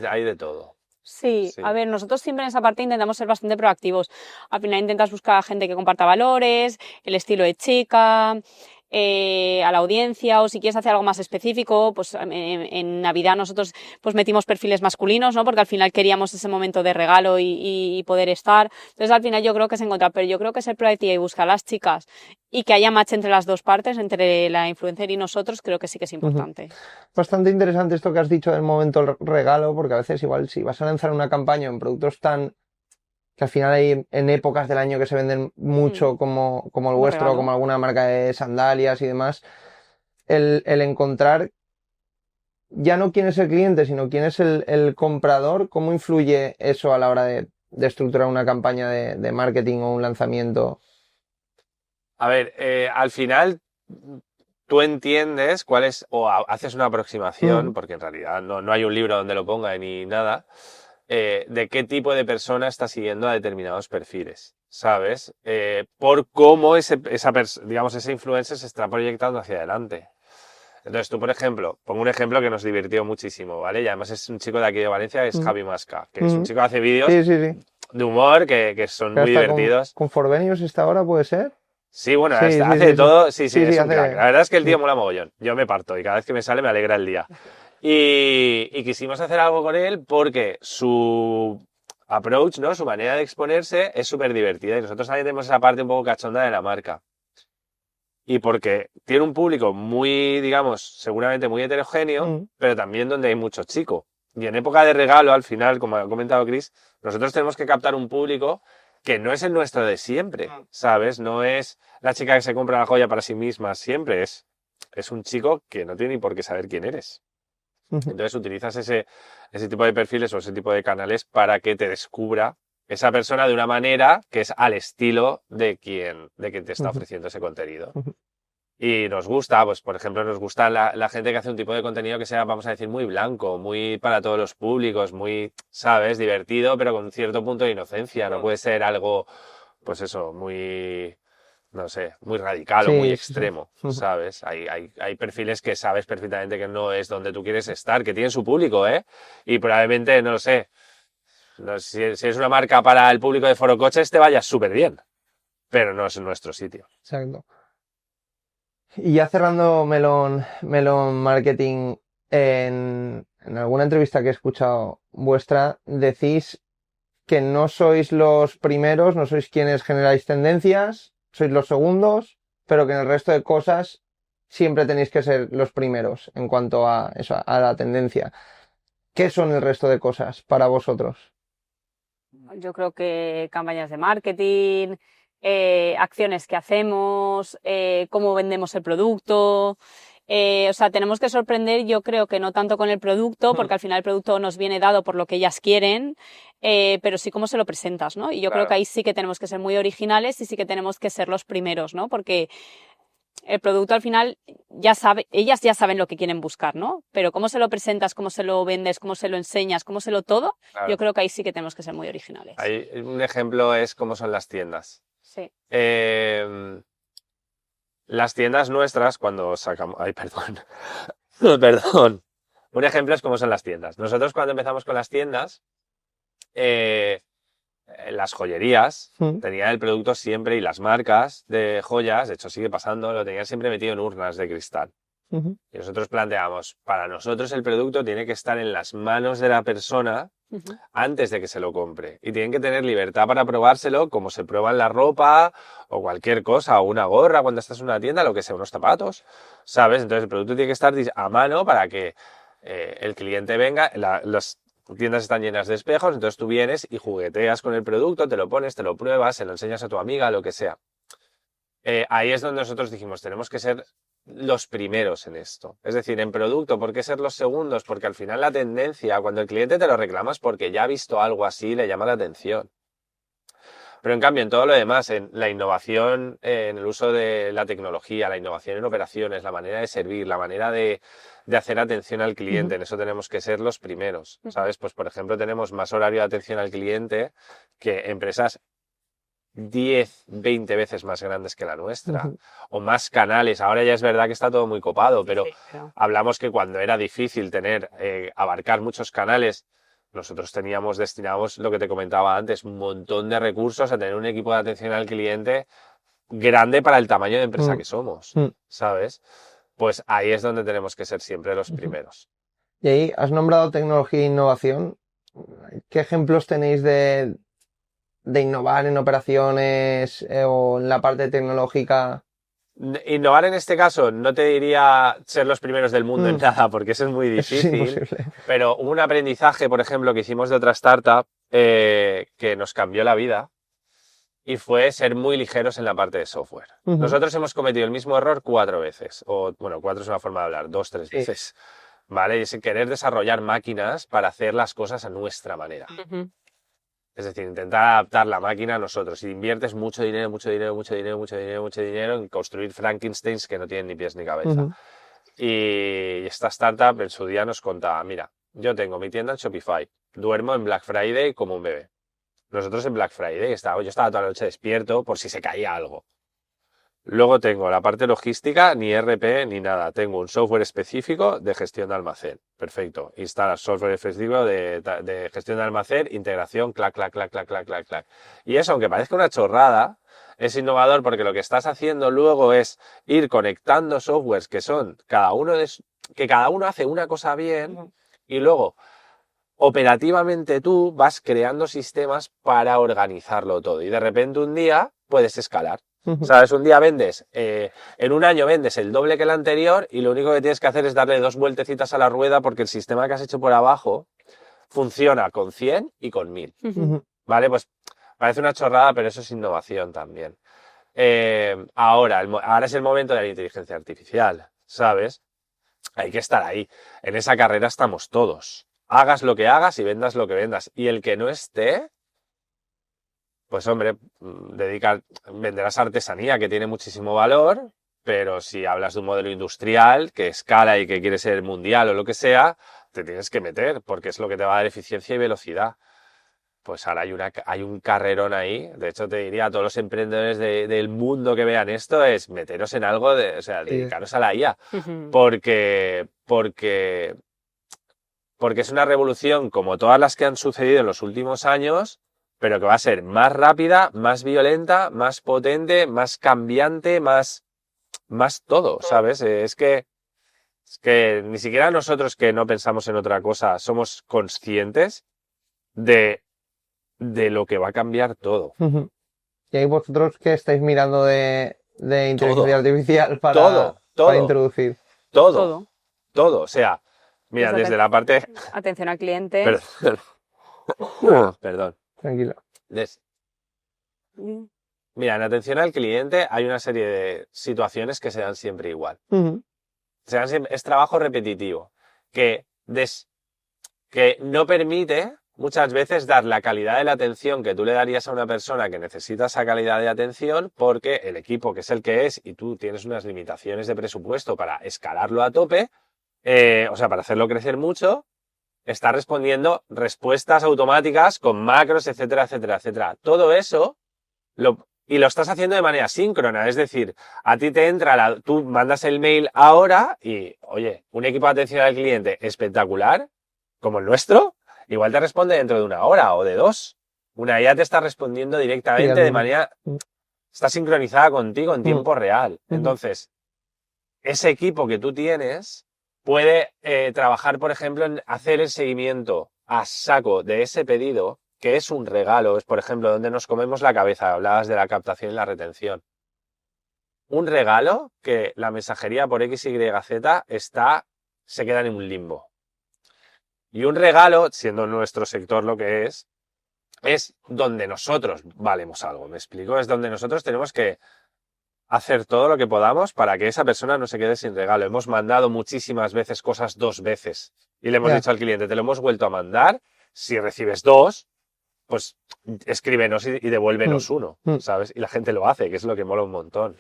Hay de todo. Sí, a ver, nosotros siempre en esa parte intentamos ser bastante proactivos. Al final intentas buscar a gente que comparta valores, el estilo de chica, a la audiencia, o si quieres hacer algo más específico, pues en Navidad nosotros pues metimos perfiles masculinos, ¿no? Porque al final queríamos ese momento de regalo y poder estar. Entonces al final yo creo que es encontrar, pero yo creo que ser proactiva y buscar a las chicas y que haya match entre las dos partes, entre la influencer y nosotros, creo que sí que es importante. Bastante interesante esto que has dicho del momento regalo, porque a veces igual si vas a lanzar una campaña en productos tan que al final hay en épocas del año que se venden mucho como el vuestro, regalo. como alguna marca de sandalias y demás, el encontrar ya no quién es el cliente, sino quién es el comprador, ¿cómo influye eso a la hora de estructurar una campaña de marketing o un lanzamiento? A ver, al final tú entiendes cuál es, o haces una aproximación, porque en realidad no hay un libro donde lo ponga ni nada, de qué tipo de persona está siguiendo a determinados perfiles, ¿sabes? Por cómo ese influencer se está proyectando hacia adelante. Entonces tú, por ejemplo, pongo un ejemplo que nos divirtió muchísimo, ¿vale? Y además es un chico de aquí de Valencia, que es Javi Masca, que es un chico que hace vídeos de humor que son muy divertidos. ¿Con Forvenius esta hora puede ser? Sí, bueno, hace de todo. Sí, es un hace... crack. La verdad es que el tío mola mogollón. Yo me parto y cada vez que me sale me alegra el día. Y quisimos hacer algo con él porque su approach, ¿no? Su manera de exponerse es súper divertida y nosotros también tenemos esa parte un poco cachonda de la marca. Y porque tiene un público muy, digamos, seguramente muy heterogéneo, pero también donde hay mucho chico. Y en época de regalo, al final, como ha comentado Chris, nosotros tenemos que captar un público que no es el nuestro de siempre, ¿sabes? No es la chica que se compra la joya para sí misma siempre, es un chico que no tiene ni por qué saber quién eres. Entonces utilizas ese tipo de perfiles o ese tipo de canales para que te descubra esa persona de una manera que es al estilo de quien te está ofreciendo ese contenido. Y nos gusta, pues por ejemplo, nos gusta la gente que hace un tipo de contenido que sea, vamos a decir, muy blanco, muy para todos los públicos, muy, ¿sabes? Divertido, pero con cierto punto de inocencia. No puede ser algo, pues eso, muy, no sé, muy radical o muy extremo, ¿sabes? Hay perfiles que sabes perfectamente que no es donde tú quieres estar, que tienen su público, ¿eh? Y probablemente, no lo sé, si es una marca para el público de Foro Coches, te vaya súper bien, pero no es nuestro sitio. Exacto. Y ya cerrando Melon Marketing, en alguna entrevista que he escuchado vuestra, decís que no sois los primeros, no sois quienes generáis tendencias, sois los segundos, pero que en el resto de cosas siempre tenéis que ser los primeros en cuanto a eso, a la tendencia. ¿Qué son el resto de cosas para vosotros? Yo creo que campañas de marketing, acciones que hacemos, cómo vendemos el producto, O sea, tenemos que sorprender, yo creo que no tanto con el producto, porque al final el producto nos viene dado por lo que ellas quieren, pero sí cómo se lo presentas, ¿no? Y yo creo Claro. que ahí sí que tenemos que ser muy originales y sí que tenemos que ser los primeros, ¿no? Porque el producto al final ellas ya saben lo que quieren buscar, ¿no? Pero cómo se lo presentas, cómo se lo vendes, cómo se lo enseñas, cómo se lo todo, Claro. yo creo que ahí sí que tenemos que ser muy originales. Un ejemplo es cómo son las tiendas. Sí. Las tiendas nuestras, cuando sacamos... Ay, perdón. Perdón. Un ejemplo es cómo son las tiendas. Nosotros cuando empezamos con las tiendas, las joyerías tenían el producto siempre y las marcas de joyas, de hecho sigue pasando, lo tenían siempre metido en urnas de cristal. Y nosotros planteamos, para nosotros el producto tiene que estar en las manos de la persona antes de que se lo compre. Y tienen que tener libertad para probárselo, como se prueban la ropa o cualquier cosa, o una gorra cuando estás en una tienda, lo que sea, unos zapatos, ¿sabes? Entonces el producto tiene que estar a mano para que el cliente venga. Las tiendas están llenas de espejos, entonces tú vienes y jugueteas con el producto, te lo pones, te lo pruebas, se lo enseñas a tu amiga, lo que sea. Ahí es donde nosotros dijimos, tenemos que ser los primeros en esto. Es decir, en producto, ¿por qué ser los segundos? Porque al final la tendencia, cuando el cliente te lo reclama es porque ya ha visto algo así y le llama la atención. Pero en cambio, en todo lo demás, en la innovación, en el uso de la tecnología, la innovación en operaciones, la manera de servir, la manera de hacer atención al cliente, en eso tenemos que ser los primeros, ¿sabes? Pues, por ejemplo, tenemos más horario de atención al cliente que empresas 10, 20 veces más grandes que la nuestra, o más canales. Ahora ya es verdad que está todo muy copado, pero hablamos que cuando era difícil abarcar muchos canales, nosotros destinábamos lo que te comentaba antes, un montón de recursos a tener un equipo de atención al cliente grande para el tamaño de empresa que somos, ¿sabes? Pues ahí es donde tenemos que ser siempre los primeros. Y ahí has nombrado tecnología e innovación. ¿Qué ejemplos tenéis de innovar en operaciones o en la parte tecnológica? Innovar en este caso, no te diría ser los primeros del mundo en nada, porque eso es muy difícil. Es imposible. Pero un aprendizaje, por ejemplo, que hicimos de otra startup que nos cambió la vida y fue ser muy ligeros en la parte de software. Nosotros hemos cometido el mismo error 4 veces, o bueno, 4 es una forma de hablar, 2, 3 veces, ¿vale? Y es querer desarrollar máquinas para hacer las cosas a nuestra manera. Es decir, intentar adaptar la máquina a nosotros. Y inviertes mucho dinero en construir Frankensteins que no tienen ni pies ni cabeza. Y esta startup en su día nos contaba, mira, yo tengo mi tienda en Shopify, duermo en Black Friday como un bebé. Nosotros en Black Friday yo estaba toda la noche despierto por si se caía algo. Luego tengo la parte logística, ni RP ni nada. Tengo un software específico de gestión de almacén. Perfecto. Instalas software específico de gestión de almacén, integración, clac. Y eso, aunque parezca una chorrada, es innovador porque lo que estás haciendo luego es ir conectando softwares que son que cada uno hace una cosa bien y luego operativamente tú vas creando sistemas para organizarlo todo. Y de repente un día puedes escalar. ¿Sabes? Un día en un año vendes el doble que el anterior y lo único que tienes que hacer es darle 2 vueltecitas a la rueda porque el sistema que has hecho por abajo funciona con 100 y con 1000. ¿Vale? Pues parece una chorrada, pero eso es innovación también. Ahora es el momento de la inteligencia artificial, ¿sabes? Hay que estar ahí. En esa carrera estamos todos. Hagas lo que hagas y vendas lo que vendas. Y el que no esté... Pues hombre, venderás artesanía que tiene muchísimo valor, pero si hablas de un modelo industrial que escala y que quiere ser mundial o lo que sea, te tienes que meter porque es lo que te va a dar eficiencia y velocidad. Pues ahora hay un carrerón ahí. De hecho, te diría a todos los emprendedores del mundo que vean esto es meteros en algo dedicaros a la IA. Porque es una revolución como todas las que han sucedido en los últimos años, pero que va a ser más rápida, más violenta, más potente, más cambiante, más todo, ¿sabes? Es que ni siquiera nosotros que no pensamos en otra cosa somos conscientes de lo que va a cambiar todo. ¿Y ahí vosotros qué estáis mirando de inteligencia artificial para introducir? Todo. O sea, mira, desde la parte... Atención al cliente. Perdón. Tranquilo. Mira, en atención al cliente hay una serie de situaciones que se dan siempre igual. Es trabajo repetitivo, que no permite muchas veces dar la calidad de la atención que tú le darías a una persona que necesita esa calidad de atención, porque el equipo, que es el que es, y tú tienes unas limitaciones de presupuesto para escalarlo a tope, o sea, para hacerlo crecer mucho, está respondiendo respuestas automáticas con macros, etcétera, etcétera, etcétera. Todo eso y lo estás haciendo de manera síncrona, es decir, a ti te entra, tú mandas el mail ahora y, oye, un equipo de atención al cliente espectacular, como el nuestro, igual te responde dentro de 1 hora o de 2. Una IA te está respondiendo directamente de manera, está sincronizada contigo en tiempo real. Entonces, ese equipo que tú tienes puede trabajar, por ejemplo, en hacer el seguimiento a saco de ese pedido, que es un regalo, es por ejemplo donde nos comemos la cabeza, hablabas de la captación y la retención. Un regalo que la mensajería por X, Y, Z se queda en un limbo. Y un regalo, siendo nuestro sector lo que es donde nosotros valemos algo, ¿me explico? Es donde nosotros tenemos que hacer todo lo que podamos para que esa persona no se quede sin regalo. Hemos mandado muchísimas veces cosas 2 veces y le hemos dicho al cliente, te lo hemos vuelto a mandar, si recibes 2, pues escríbenos y devuélvenos 1, ¿sabes? Y la gente lo hace, que es lo que mola un montón.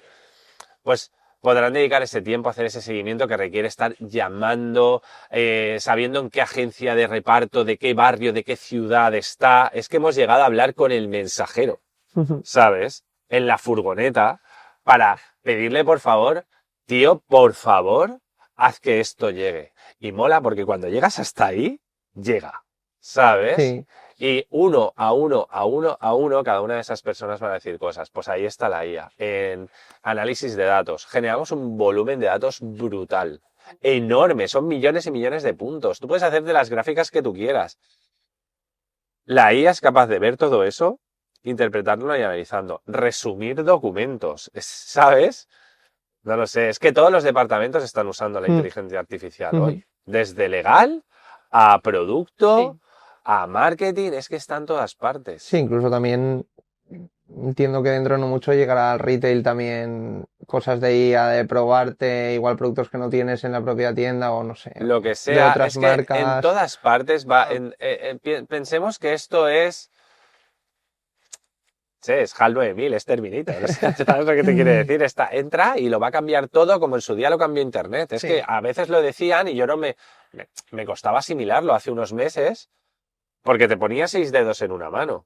Pues podrán dedicar ese tiempo a hacer ese seguimiento que requiere estar llamando, sabiendo en qué agencia de reparto, de qué barrio, de qué ciudad está. Es que hemos llegado a hablar con el mensajero, ¿sabes? En la furgoneta, para pedirle, por favor, tío, por favor, haz que esto llegue. Y mola porque cuando llegas hasta ahí, llega, ¿sabes? Sí. Y uno a uno, cada una de esas personas van a decir cosas. Pues ahí está la IA. En análisis de datos. Generamos un volumen de datos brutal. Enorme. Son millones y millones de puntos. Tú puedes hacerte las gráficas que tú quieras. La IA es capaz de ver todo eso, interpretarlo y analizando. Resumir documentos. ¿Sabes? No lo sé. Es que todos los departamentos están usando la inteligencia artificial hoy. Desde legal a producto... a marketing, es que está en todas partes. Sí, incluso también entiendo que dentro de no mucho llegará al retail también cosas de IA, de probarte igual productos que no tienes en la propia tienda o no sé. Lo que sea, de otras es que marcas. en todas partes va. Pensemos que esto es. Sí, es HAL 9000, es Terminator. ¿Sabes lo que te quiere decir? Entra y lo va a cambiar todo como en su día lo cambió Internet. Es que a veces lo decían y yo no me costaba asimilarlo hace unos meses. Porque te ponía 6 dedos en una mano.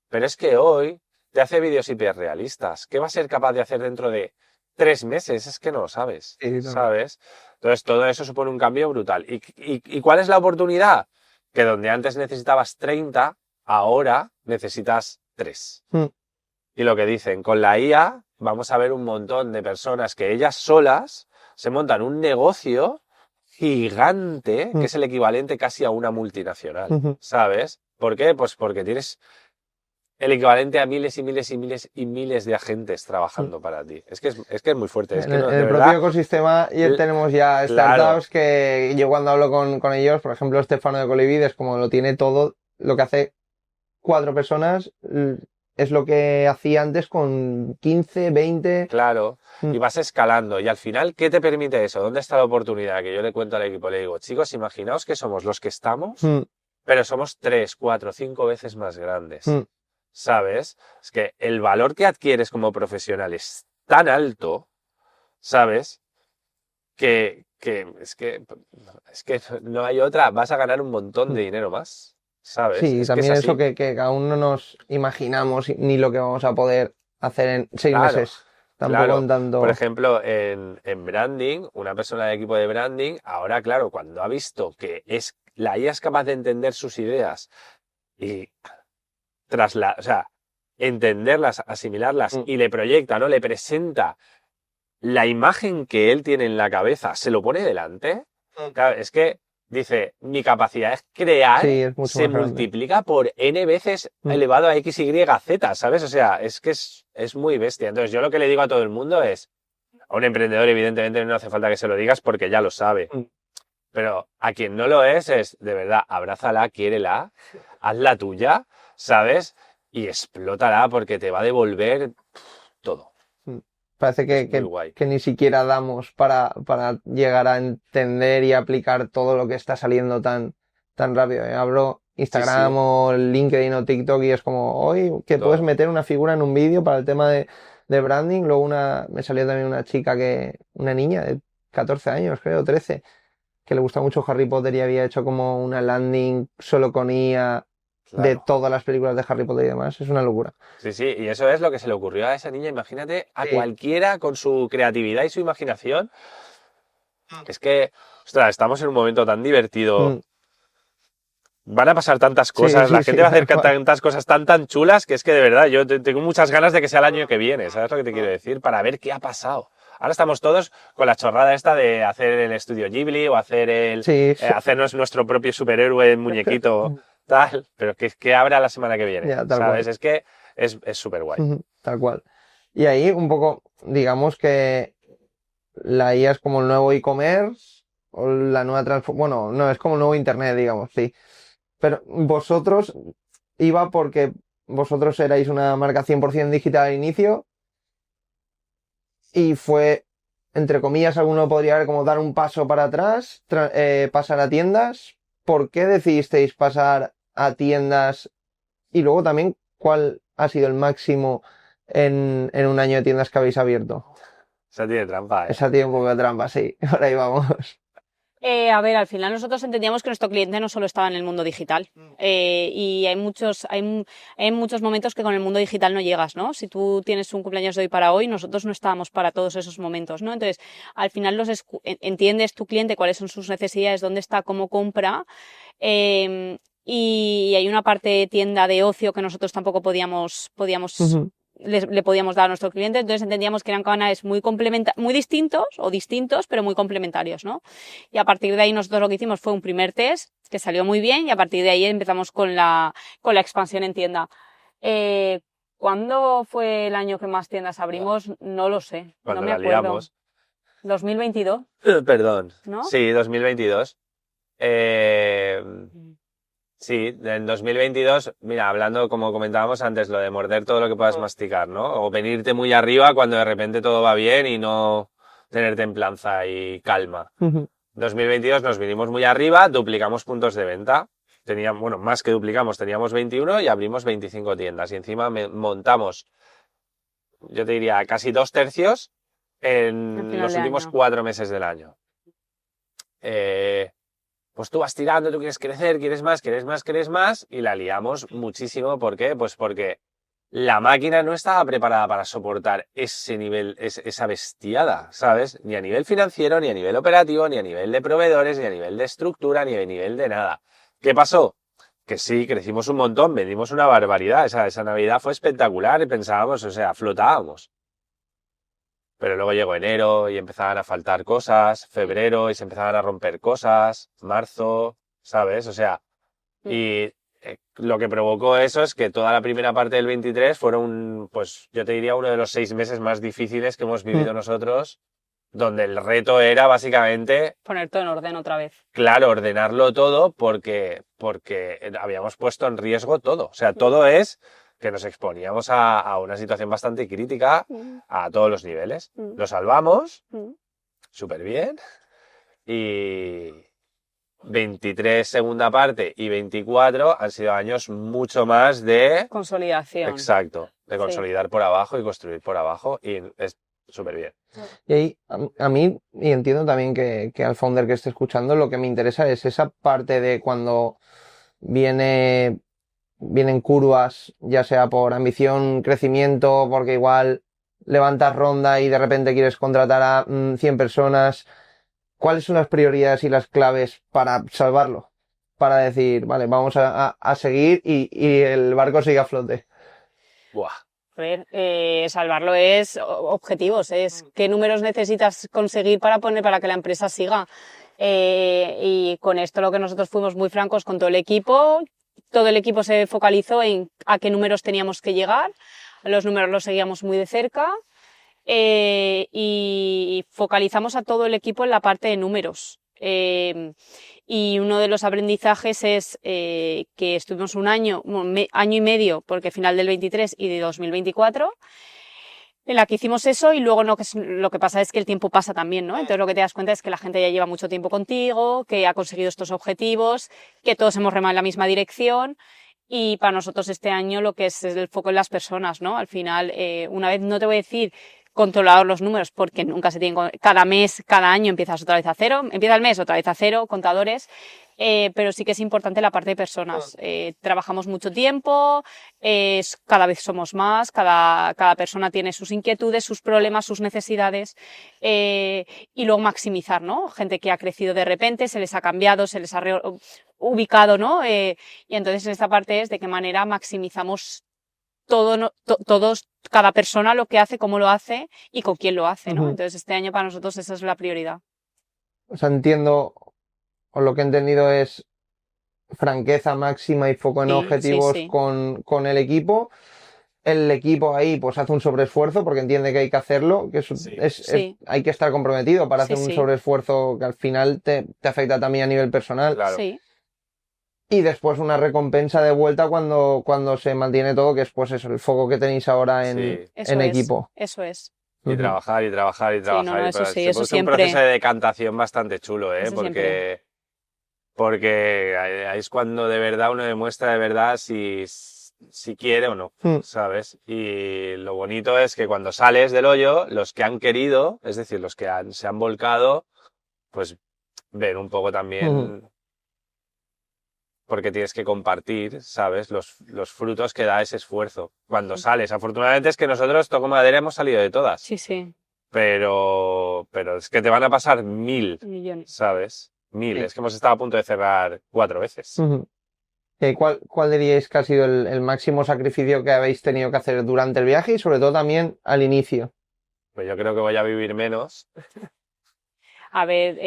Pero es que hoy te hace vídeos hiperrealistas. ¿Qué va a ser capaz de hacer dentro de 3 meses? Es que no lo sabes. ¿Sabes? Entonces todo eso supone un cambio brutal. ¿Y cuál es la oportunidad? Que donde antes necesitabas 30, ahora necesitas 3. Y lo que dicen, con la IA vamos a ver un montón de personas que ellas solas se montan un negocio gigante, que es el equivalente casi a una multinacional, ¿sabes? ¿Por qué? Pues porque tienes el equivalente a miles y miles y miles y miles de agentes trabajando para ti. Es que es muy fuerte. Es que en el propio ecosistema tenemos ya startups que yo cuando hablo con ellos, por ejemplo, Stefano de Colivides, como lo tiene todo, lo que hace 4 personas es lo que hacía antes con 15, 20... Claro, y vas escalando. Y al final, ¿qué te permite eso? ¿Dónde está la oportunidad? Que yo le cuento al equipo, le digo, chicos, imaginaos que somos los que estamos, pero somos 3, 4, 5 veces más grandes. ¿Sabes? Es que el valor que adquieres como profesional es tan alto, ¿sabes? Que es que no hay otra. Vas a ganar un montón de dinero más. ¿Sabes? Sí, también eso que aún no nos imaginamos ni lo que vamos a poder hacer en 6 meses. Tampoco en tanto... Por ejemplo, en branding, una persona del equipo de branding, ahora, claro, cuando ha visto que la IA es capaz de entender sus ideas y entenderlas, asimilarlas y le proyecta, ¿no? Le presenta la imagen que él tiene en la cabeza, se lo pone delante. Claro, es que dice, mi capacidad de crear se multiplica por n veces elevado a x, y, z, ¿sabes? O sea, es que es muy bestia. Entonces yo lo que le digo a todo el mundo es, a un emprendedor evidentemente no hace falta que se lo digas porque ya lo sabe. Pero a quien no lo es, de verdad, abrázala, quiérela, hazla tuya, ¿sabes? Y explótala porque te va a devolver todo. Parece Es muy guay. que ni siquiera damos para llegar a entender y aplicar todo lo que está saliendo tan rápido. Abro Sí, Instagram sí, o LinkedIn o TikTok y es como, hoy que puedes todo. meter una figura en un vídeo para el tema de branding. Luego me salió también una chica una niña de 14 años, creo, 13, que le gusta mucho Harry Potter y había hecho como una landing solo con IA de Claro. todas las películas de Harry Potter y demás. Es una locura. Sí, sí, y eso es lo que se le ocurrió a esa niña. Imagínate a Sí. cualquiera con su creatividad y su imaginación. Es que, ostras, estamos en un momento tan divertido. Mm. Van a pasar tantas Sí, cosas, la sí, gente sí, va a hacer tal cual. tantas cosas tan chulas que es que de verdad yo tengo muchas ganas de que sea el año que viene, ¿sabes lo que te quiero decir? Para ver qué ha pasado. Ahora estamos todos con la chorrada esta de hacer el estudio Ghibli o Sí, sí. hacernos nuestro propio superhéroe muñequito, tal, pero que habrá la semana que viene, Ya, tal ¿sabes? cual. Es que es súper guay. Tal cual. Y ahí un poco, digamos que la IA es como el nuevo e-commerce o la nueva bueno, no, es como el nuevo internet, digamos, sí. Pero vosotros iba porque vosotros erais una marca 100% digital al inicio y fue, entre comillas, alguno podría como dar un paso para atrás, pasar a tiendas. ¿Por qué decidisteis pasar a tiendas? Y luego también, ¿cuál ha sido el máximo en un año de tiendas que habéis abierto? Esa tiene trampa, ¿eh? Esa tiene un poco de trampa, sí. Ahora ahí vamos. A ver, al final nosotros entendíamos que nuestro cliente no solo estaba en el mundo digital. Y hay muchos momentos que con el mundo digital no llegas, ¿no? Si tú tienes un cumpleaños de hoy para hoy, nosotros no estábamos para todos esos momentos, ¿no? Entonces, al final entiendes tu cliente cuáles son sus necesidades, dónde está, cómo compra. Y hay una parte de tienda de ocio que nosotros tampoco podíamos le podíamos dar a nuestro cliente, entonces entendíamos que eran canales muy distintos, pero muy complementarios, ¿no? Y a partir de ahí nosotros lo que hicimos fue un primer test que salió muy bien y a partir de ahí empezamos con la expansión en tienda. ¿Cuándo fue el año que más tiendas abrimos? No lo sé, Cuando no me la acuerdo. liamos. 2022, Perdón. ¿no? Sí, 2022. Sí, en 2022, mira, hablando como comentábamos antes, lo de morder todo lo que puedas masticar, ¿no? O venirte muy arriba cuando de repente todo va bien y no tener templanza y calma. 2022 nos vinimos muy arriba, duplicamos puntos de venta. Teníamos, bueno, más que duplicamos, teníamos 21 y abrimos 25 tiendas. Y encima montamos, yo te diría, casi 2/3 Al en final los de últimos año. 4 meses del año. Pues tú vas tirando, tú quieres crecer, quieres más, y la liamos muchísimo. ¿Por qué? Pues porque la máquina no estaba preparada para soportar ese nivel, esa bestiada, ¿sabes? Ni a nivel financiero, ni a nivel operativo, ni a nivel de proveedores, ni a nivel de estructura, ni a nivel de nada. ¿Qué pasó? Que sí, crecimos un montón, vendimos una barbaridad. Esa Navidad fue espectacular y pensábamos, o sea, flotábamos. Pero luego llegó enero y empezaban a faltar cosas, febrero y se empezaban a romper cosas, marzo, ¿sabes? O sea, y lo que provocó eso es que toda la primera parte del 23 fueron, pues yo te diría, uno de los 6 meses más difíciles que hemos vivido nosotros, donde el reto era básicamente, Poner todo en orden otra vez. claro, ordenarlo todo porque habíamos puesto en riesgo todo. O sea, todo es que nos exponíamos a una situación bastante crítica a todos los niveles. Lo salvamos, súper bien, y 23 segunda parte y 24 han sido años mucho más de... Consolidación. Exacto, de Sí. consolidar por abajo y construir por abajo, y es súper bien. Y ahí, a mí, y entiendo también que al founder que esté escuchando, lo que me interesa es esa parte de cuando vienen curvas, ya sea por ambición, crecimiento, porque igual levantas ronda y de repente quieres contratar a 100 personas. ¿Cuáles son las prioridades y las claves para salvarlo? Para decir, vale, vamos a seguir y el barco sigue a flote. Buah. A ver, salvarlo es objetivos, es qué números necesitas conseguir para que la empresa siga. Y con esto lo que nosotros fuimos muy francos con todo el equipo se focalizó en a qué números teníamos que llegar, los números los seguíamos muy de cerca y focalizamos a todo el equipo en la parte de números. Y uno de los aprendizajes es que estuvimos un año y medio, porque final del 23 y de 2024, en la que hicimos eso y luego lo que pasa es que el tiempo pasa también, ¿no? Entonces lo que te das cuenta es que la gente ya lleva mucho tiempo contigo, que ha conseguido estos objetivos, que todos hemos remado en la misma dirección y para nosotros este año lo que es el foco en las personas, ¿no? Al final, una vez no te voy a decir controlar los números porque nunca se tienen, cada mes, cada año empiezas otra vez a cero, empieza el mes otra vez a cero, contadores, pero sí que es importante la parte de personas. Trabajamos mucho tiempo, cada vez somos más, cada persona tiene sus inquietudes, sus problemas, sus necesidades, y luego maximizar, ¿no? Gente que ha crecido de repente, se les ha cambiado, se les ha ubicado, ¿no? Y entonces en esta parte es de qué manera maximizamos todo, todos, cada persona lo que hace, cómo lo hace y con quién lo hace, ¿no? Entonces este año para nosotros esa es la prioridad. O sea, entiendo, o lo que he entendido es franqueza máxima y foco en Sí, objetivos sí. con el equipo. El equipo ahí pues hace un sobreesfuerzo porque entiende que hay que hacerlo, que Sí. hay que estar comprometido para hacer un Sí. sobreesfuerzo que al final te afecta también a nivel personal. Claro. Sí. Y después una recompensa de vuelta cuando se mantiene todo, que es pues eso, el foco que tenéis ahora Sí. en equipo. Eso es. Y trabajar y trabajar y trabajar. no, y eso sí, se eso produce un siempre. proceso de decantación bastante chulo, Eso siempre. porque ahí es cuando de verdad uno demuestra de verdad si quiere o no, ¿sabes? Y lo bonito es que cuando sales del hoyo, los que han querido, es decir, los que se han volcado, pues ven un poco también, porque tienes que compartir, ¿sabes? Los frutos que da ese esfuerzo. Cuando sales, afortunadamente es que nosotros, toco madera, hemos salido de todas. Sí, sí. Pero es que te van a pasar 1000, Millones. ¿sabes? 1000. Sí. Es que hemos estado a punto de cerrar 4 veces. ¿Cuál diríais que ha sido el máximo sacrificio que habéis tenido que hacer durante el viaje y sobre todo también al inicio? Pues yo creo que voy a vivir menos. A ver,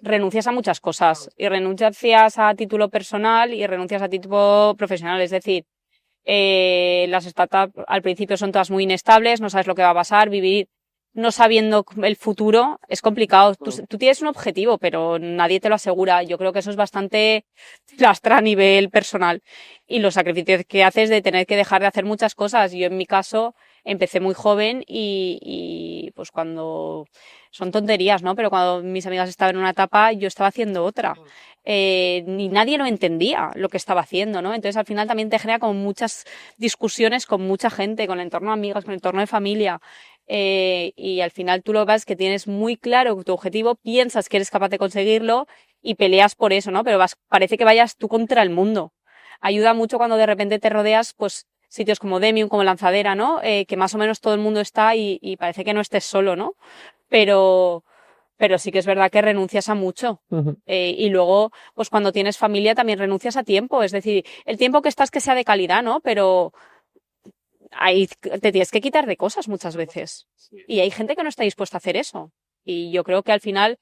renuncias a muchas cosas y renuncias a título personal y renuncias a título profesional. Es decir, las startups al principio son todas muy inestables, no sabes lo que va a pasar, vivir no sabiendo el futuro es complicado. Tú tienes un objetivo, pero nadie te lo asegura. Yo creo que eso es bastante lastra a nivel personal. Y los sacrificios que haces de tener que dejar de hacer muchas cosas. Yo en mi caso empecé muy joven y pues cuando son tonterías, ¿no? Pero cuando mis amigas estaban en una etapa, yo estaba haciendo otra. Ni nadie lo entendía lo que estaba haciendo, ¿no? Entonces al final también te genera como muchas discusiones con mucha gente, con el entorno de amigas, con el entorno de familia. Y al final tú lo ves que tienes muy claro tu objetivo, piensas que eres capaz de conseguirlo y peleas por eso, ¿no? Pero parece que vayas tú contra el mundo. Ayuda mucho cuando de repente te rodeas, pues, sitios como Demium, como Lanzadera, ¿no? Que más o menos todo el mundo está y parece que no estés solo, ¿no? Pero sí que es verdad que renuncias a mucho. Y luego, pues cuando tienes familia también renuncias a tiempo. Es decir, el tiempo que estás que sea de calidad, ¿no? Pero ahí te tienes que quitar de cosas muchas veces. Y hay gente que no está dispuesta a hacer eso. Y yo creo que al final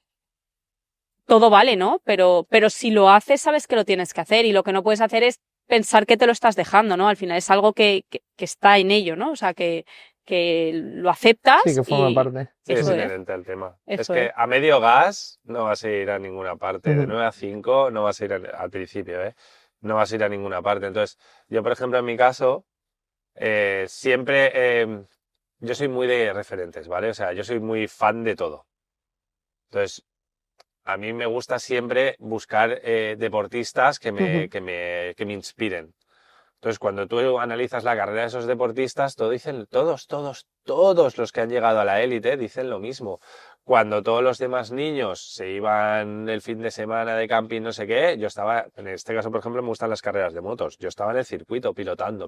todo vale, ¿no? Pero si lo haces, sabes que lo tienes que hacer. Y lo que no puedes hacer es pensar que te lo estás dejando, ¿no? Al final es algo que está en ello, ¿no? O sea, que lo aceptas. Sí, que forma y parte. Sí, es eso es. inherente al tema. Eso Es que es. a medio gas no vas a ir a ninguna parte. De 9 a 5 no vas a ir al principio, ¿eh? No vas a ir a ninguna parte. Entonces, yo, por ejemplo, en mi caso, siempre... yo soy muy de referentes, ¿vale? O sea, yo soy muy fan de todo. Entonces, a mí me gusta siempre buscar deportistas que me inspiren. Entonces, cuando tú analizas la carrera de esos deportistas, todos los que han llegado a la élite dicen lo mismo. Cuando todos los demás niños se iban el fin de semana de camping, no sé qué, yo estaba, en este caso, por ejemplo, me gustan las carreras de motos. Yo estaba en el circuito pilotando.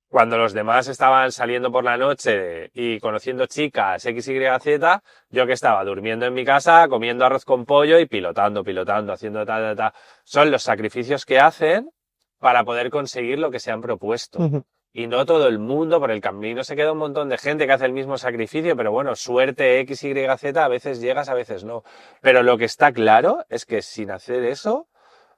Cuando los demás estaban saliendo por la noche y conociendo chicas X, Y, Z, yo que estaba durmiendo en mi casa, comiendo arroz con pollo y pilotando, haciendo ta. Son los sacrificios que hacen para poder conseguir lo que se han propuesto. Y no todo el mundo, por el camino se queda un montón de gente que hace el mismo sacrificio, pero bueno, suerte X, Y, Z, a veces llegas, a veces no. Pero lo que está claro es que sin hacer eso,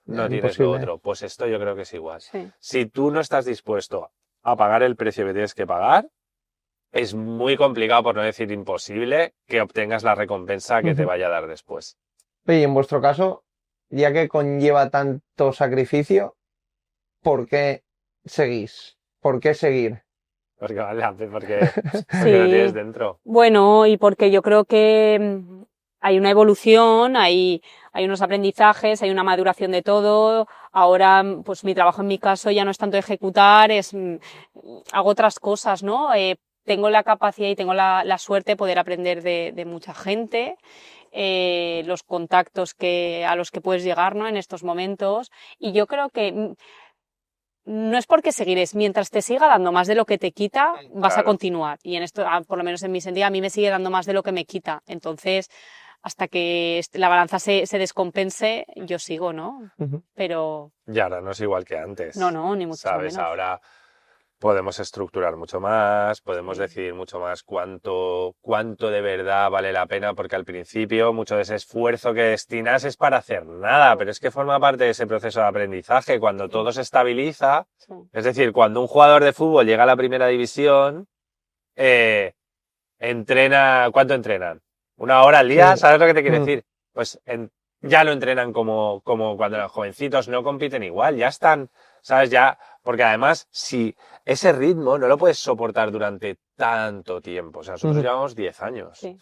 no tienes lo otro. Pues esto yo creo que es igual. Sí. Si tú no estás dispuesto a pagar el precio que tienes que pagar, es muy complicado, por no decir imposible, que obtengas la recompensa que te vaya a dar después. Oye, y en vuestro caso, ya que conlleva tanto sacrificio, ¿por qué seguís? ¿Por qué seguir? Porque vale la pena, porque Sí. lo tienes dentro. Bueno, y porque yo creo que hay una evolución, hay unos aprendizajes, hay una maduración de todo. Ahora, pues mi trabajo en mi caso ya no es tanto ejecutar, hago otras cosas, ¿no? Tengo la capacidad y tengo la suerte de poder aprender de mucha gente, los contactos a los que puedes llegar, ¿no? En estos momentos. Y yo creo que no es porque seguir, es mientras te siga dando más de lo que te quita, vas a Claro. continuar. Y en esto, por lo menos en mi sentido, a mí me sigue dando más de lo que me quita. Entonces, hasta que la balanza se descompense, yo sigo, ¿no? Ujú. Pero Y ahora no es igual que antes. no, ni mucho ¿Sabes? menos. Ahora podemos estructurar mucho más, podemos Sí. decidir mucho más cuánto de verdad vale la pena, porque al principio mucho de ese esfuerzo que destinas es para hacer nada, pero es que forma parte de ese proceso de aprendizaje. Cuando todo se estabiliza, Sí. es decir, cuando un jugador de fútbol llega a la primera división, entrena, ¿cuánto entrenan? ¿Una hora al día? Sí. ¿Sabes lo que te quiero Mm. decir? Pues ya no entrenan como cuando eran jovencitos, no compiten igual, ya están, ¿sabes? Ya, porque además, si ese ritmo no lo puedes soportar durante tanto tiempo, o sea, nosotros Ujú. llevamos 10 años, Sí.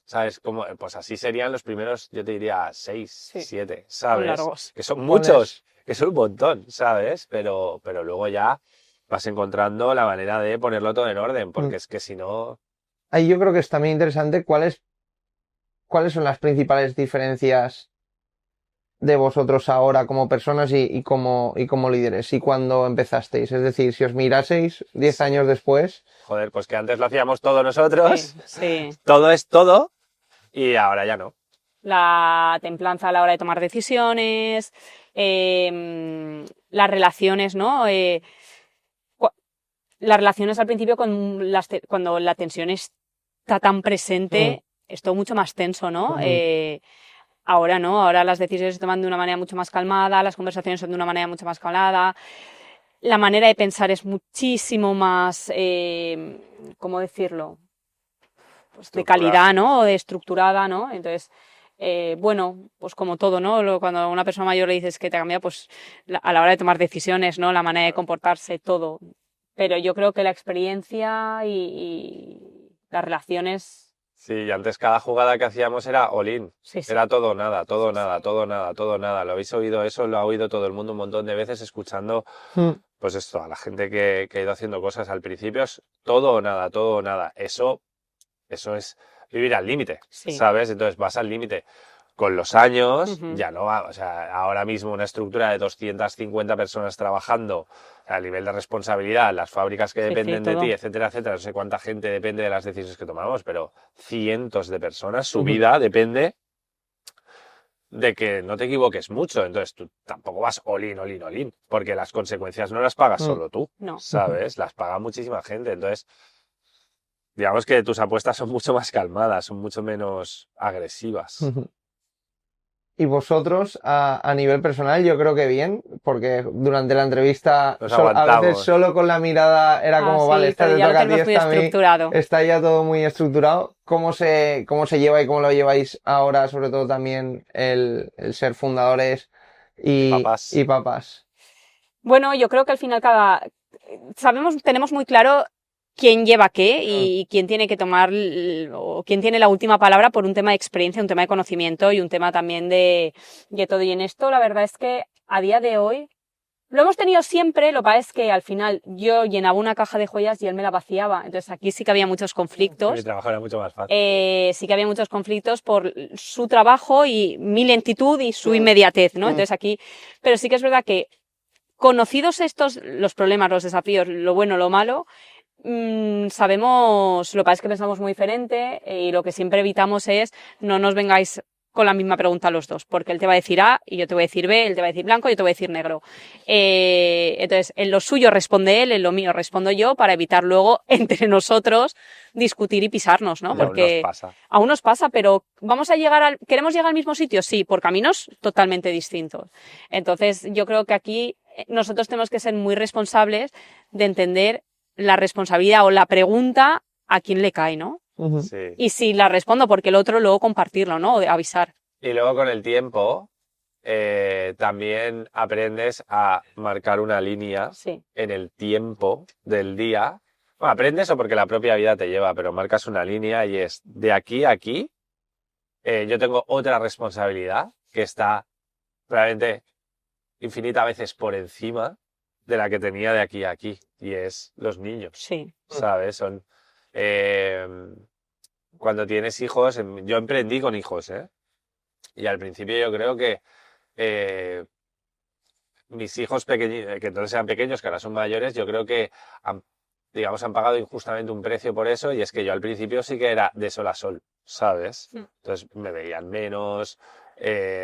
¿sabes? Como, pues así serían los primeros, yo te diría 6, Sí. 7, Son ¿sabes? largos. Que son Joder. muchos, que son un montón, ¿sabes? Pero luego ya vas encontrando la manera de ponerlo todo en orden, porque es que si no, Ahí yo creo que es también interesante cuáles son las principales diferencias de vosotros ahora como personas y como líderes y cuando empezasteis. Es decir, si os miraseis 10 años después, joder, pues que antes lo hacíamos todos nosotros, Sí, sí. todo es todo, y ahora ya no. La templanza a la hora de tomar decisiones, las relaciones, ¿no? Las relaciones al principio cuando la tensión está tan presente, es todo mucho más tenso, ¿no? Ujú. Ahora no, ahora las decisiones se toman de una manera mucho más calmada, las conversaciones son de una manera mucho más calmada, la manera de pensar es muchísimo más, ¿cómo decirlo? Pues de Estructurada. calidad, ¿no? O de estructurada, ¿no? Entonces, bueno, pues como todo, ¿no? Cuando a una persona mayor le dices que te cambia, pues a la hora de tomar decisiones, ¿no? La manera de comportarse, todo. Pero yo creo que la experiencia y las relaciones, Sí, y antes cada jugada que hacíamos era all-in. sí, sí. Era todo nada, todo Sí, nada, sí. todo nada, todo nada. ¿Lo habéis oído eso? Lo ha oído todo el mundo un montón de veces escuchando, Mm. pues esto, a la gente que ha ido haciendo cosas al principio es todo o nada, todo o nada. Eso es vivir al límite, Sí. ¿sabes? Entonces vas al límite. Con los años Ujú. ya no va, o sea, ahora mismo una estructura de 250 personas trabajando a nivel de responsabilidad, las fábricas que Sí, sí, dependen de todo. ti, etcétera, etcétera, no sé cuánta gente depende de las decisiones que tomamos, pero cientos de personas, su Ujú. vida depende de que no te equivoques mucho, entonces tú tampoco vas all in, all in, all in, porque las consecuencias no las pagas Mm. solo tú, No. ¿sabes? Las paga muchísima gente, entonces digamos que tus apuestas son mucho más calmadas, son mucho menos agresivas. Ujú. Y vosotros, a nivel personal, yo creo que bien, porque durante la entrevista, Nos a veces aguantamos. solo con la mirada era Ah, como, sí, vale, esta pero te ya lo toca a ti, tenemos muy esta a mí, estructurado. está ya todo muy estructurado. ¿Cómo se lleva y cómo lo lleváis ahora, sobre todo también el ser fundadores Papás. y papás? Bueno, yo creo que al final tenemos muy claro quién lleva qué y quién tiene que tomar o quién tiene la última palabra por un tema de experiencia, un tema de conocimiento y un tema también de todo. Y en esto la verdad es que a día de hoy lo hemos tenido siempre, lo que pasa es que al final yo llenaba una caja de joyas y él me la vaciaba. Entonces aquí sí que había muchos Mi conflictos. trabajo era mucho más fácil. Sí que había muchos conflictos por su trabajo y mi lentitud y su inmediatez, ¿no? Entonces aquí, pero sí que es verdad que conocidos los problemas, los desafíos, lo bueno, lo malo, sabemos, lo que pasa es que pensamos muy diferente y lo que siempre evitamos es no nos vengáis con la misma pregunta los dos, porque él te va a decir A y yo te voy a decir B, él te va a decir blanco y yo te voy a decir negro. Entonces, en lo suyo responde él, en lo mío respondo yo, para evitar luego entre nosotros discutir y pisarnos, ¿no? Y aún nos Porque pasa. aún nos pasa, pero ¿queremos llegar al mismo sitio? Sí, por caminos totalmente distintos. Entonces, yo creo que aquí nosotros tenemos que ser muy responsables de entender la responsabilidad o la pregunta a quién le cae, ¿no? Ujú. Sí. Y si la respondo porque el otro, luego compartirlo, ¿no? O de avisar. Y luego con el tiempo también aprendes a marcar una línea Sí. en el tiempo del día. Bueno, aprendes o porque la propia vida te lleva, pero marcas una línea y es de aquí a aquí. Yo tengo otra responsabilidad que está realmente infinitas veces por encima de la que tenía de aquí a aquí, y es los niños, Sí. ¿sabes? Son eh, cuando tienes hijos, yo emprendí con hijos, ¿eh? Y al principio yo creo que eh, mis hijos pequeños, que entonces eran pequeños, que ahora son mayores, yo creo que digamos, han pagado injustamente un precio por eso, y es que yo al principio sí que era de sol a sol, ¿sabes? Entonces me veían menos.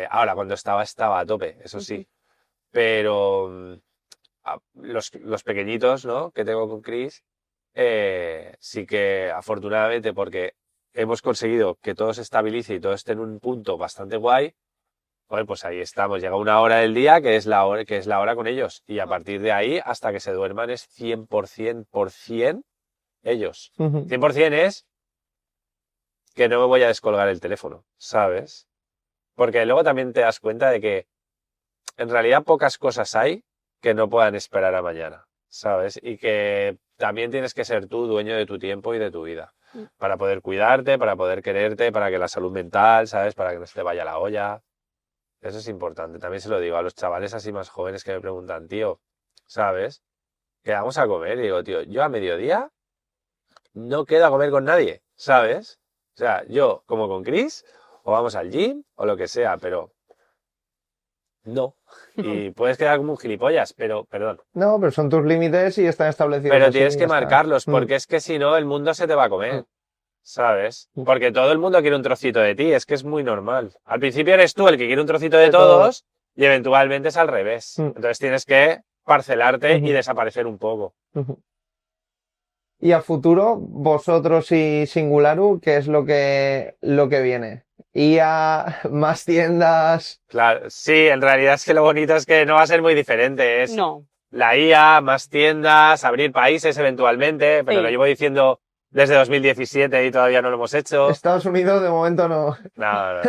Ahora, cuando estaba a tope, eso sí. Pero los pequeñitos, ¿no? Que tengo con Chris, sí que afortunadamente, porque hemos conseguido que todo se estabilice y todo esté en un punto bastante guay, joder, pues ahí estamos. Llega una hora del día que es la hora con ellos. Y a partir de ahí, hasta que se duerman, es 100% ellos. 100% es que no me voy a descolgar el teléfono, ¿sabes? Porque luego también te das cuenta de que en realidad pocas cosas hay que no puedan esperar a mañana, ¿sabes? Y que también tienes que ser tú dueño de tu tiempo y de tu vida. Para poder cuidarte, para poder quererte, para que la salud mental, ¿sabes? Para que no se te vaya la olla. Eso es importante. También se lo digo a los chavales así más jóvenes que me preguntan, tío, ¿sabes? ¿Qué vamos a comer? Y digo, tío, yo a mediodía no quedo a comer con nadie, ¿sabes? O sea, yo como con Chris, o vamos al gym, o lo que sea, pero no. Y puedes quedar como un gilipollas, pero, perdón. No, pero son tus límites y están establecidos Pero así, tienes ya que está. marcarlos, porque es que si no, el mundo se te va a comer. ¿Sabes? Porque todo el mundo quiere un trocito de ti, es que es muy normal. Al principio eres tú el que quiere un trocito de todos y eventualmente es al revés. Entonces tienes que parcelarte y desaparecer un poco. Y a futuro, vosotros y Singularu, ¿qué es lo que viene? IA, más tiendas. Claro, sí, en realidad es que lo bonito es que no va a ser muy diferente. Es No. la IA, más tiendas, abrir países eventualmente, pero Sí. lo llevo diciendo desde 2017 y todavía no lo hemos hecho. Estados Unidos de momento no. No.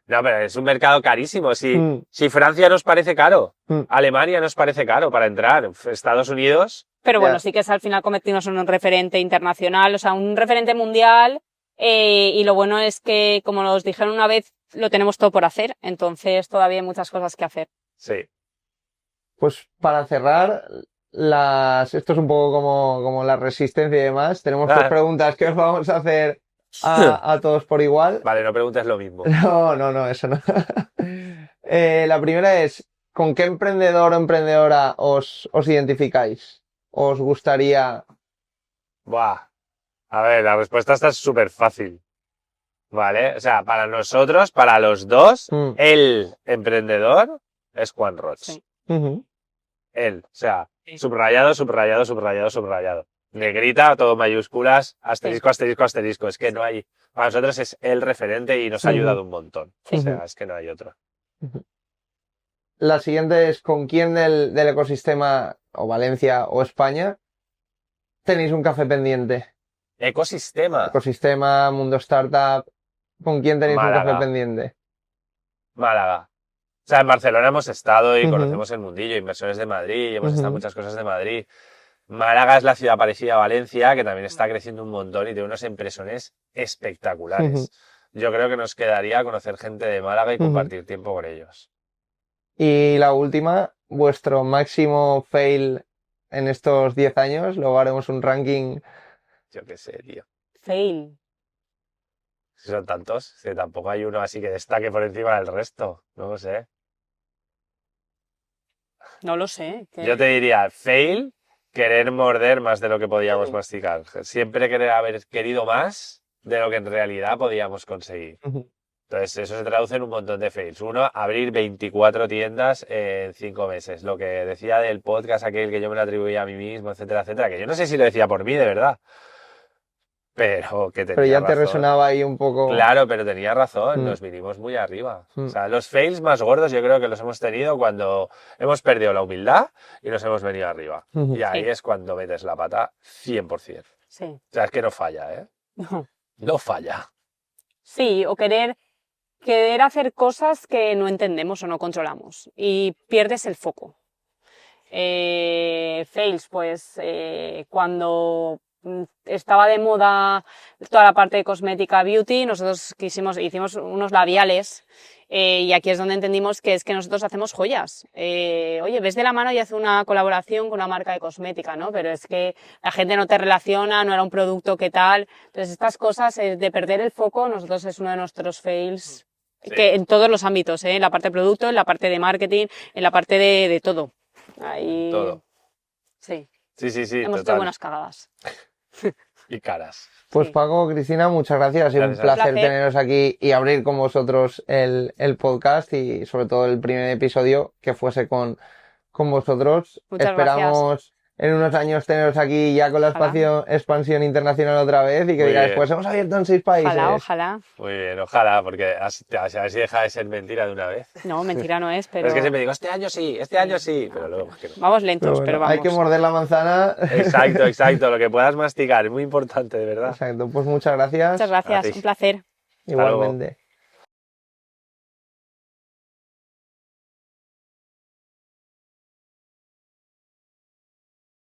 No, pero es un mercado carísimo. Si Francia nos parece caro, Alemania nos parece caro para entrar, Estados Unidos. Pero bueno, Ya. sí que es al final convertirnos en un referente internacional, o sea, un referente mundial. Y lo bueno es que, como nos dijeron una vez, lo tenemos todo por hacer. Entonces todavía hay muchas cosas que hacer. Sí. Pues para cerrar, esto es un poco como la resistencia y demás. Tenemos tres preguntas que os vamos a hacer a todos por igual. Vale, no preguntes lo mismo. No, eso no. La primera es, ¿con qué emprendedor o emprendedora os identificáis? ¿Os gustaría? Buah. A ver, la respuesta está súper fácil. Vale, o sea, para nosotros, para los dos, el emprendedor es Juan Roch. Sí. Él, o sea, subrayado. Negrita, todo mayúsculas, asterisco. Es que no hay. Para nosotros es el referente y nos ha ayudado un montón. O sea, es que no hay otro. La siguiente es, ¿con quién del ecosistema, o Valencia o España, tenéis un café pendiente? Ecosistema. Ecosistema, mundo startup, ¿con quién tenéis un café pendiente? Málaga. O sea, en Barcelona hemos estado y conocemos el mundillo, inversores de Madrid, y hemos estado en muchas cosas de Madrid. Málaga es la ciudad parecida a Valencia, que también está creciendo un montón y tiene unos empresones espectaculares. Yo creo que nos quedaría conocer gente de Málaga y compartir tiempo con ellos. Y la última, vuestro máximo fail en estos 10 años, luego haremos un ranking. Yo qué sé, tío. Fail. Son tantos, que tampoco hay uno así que destaque por encima del resto. No lo sé. No lo sé. Yo te diría, fail, querer morder más de lo que podíamos masticar. Siempre haber querido más de lo que en realidad podíamos conseguir. Entonces, eso se traduce en un montón de fails. Uno, abrir 24 tiendas en 5 meses. Lo que decía del podcast aquel que yo me lo atribuía a mí mismo, etcétera, etcétera. Que yo no sé si lo decía por mí, de verdad. Pero que tenía Pero ya razón. te resonaba ahí un poco. Claro, pero tenía razón. Nos vinimos muy arriba. O sea, los fails más gordos yo creo que los hemos tenido cuando hemos perdido la humildad y nos hemos venido arriba. Y ahí es cuando metes la pata 100%. Sí. O sea, es que no falla, ¿eh? No falla. Sí, o querer hacer cosas que no entendemos o no controlamos y pierdes el foco. Fails, pues cuando estaba de moda toda la parte de cosmética beauty, nosotros hicimos unos labiales. Y aquí es donde entendimos que es que nosotros hacemos joyas. Oye, ves de la mano y hace una colaboración con una marca de cosmética, ¿no? Pero es que la gente no te relaciona, no era un producto que tal. Entonces estas cosas de perder el foco, nosotros es uno de nuestros fails, Sí. que en todos los ámbitos, en la parte de producto, en la parte de marketing, en la parte de todo. Ahí, Todo. sí, Sí, hemos hecho total. buenas cagadas. Y caras. Pues Sí. Paco, Cristina, muchas gracias. Ha sido Gracias un a ti. placer Placer. teneros aquí y abrir con vosotros el podcast y sobre todo el primer episodio que fuese con vosotros. Muchas Esperamos en unos años teneros aquí ya con la Ojalá. expansión internacional otra vez y que Muy digáis, bien. pues hemos abierto en 6 países. Ojalá. Muy bien, ojalá, porque a ver si deja de ser mentira de una vez. No, mentira no es, Pero pero es que siempre digo, este año sí, pero luego es que no. vamos lentos, Pero bueno, pero vamos. hay que morder la manzana. Exacto, lo que puedas masticar, es muy importante, de verdad. Exacto, pues muchas gracias. Muchas gracias, A ti. un placer. luego. Igualmente.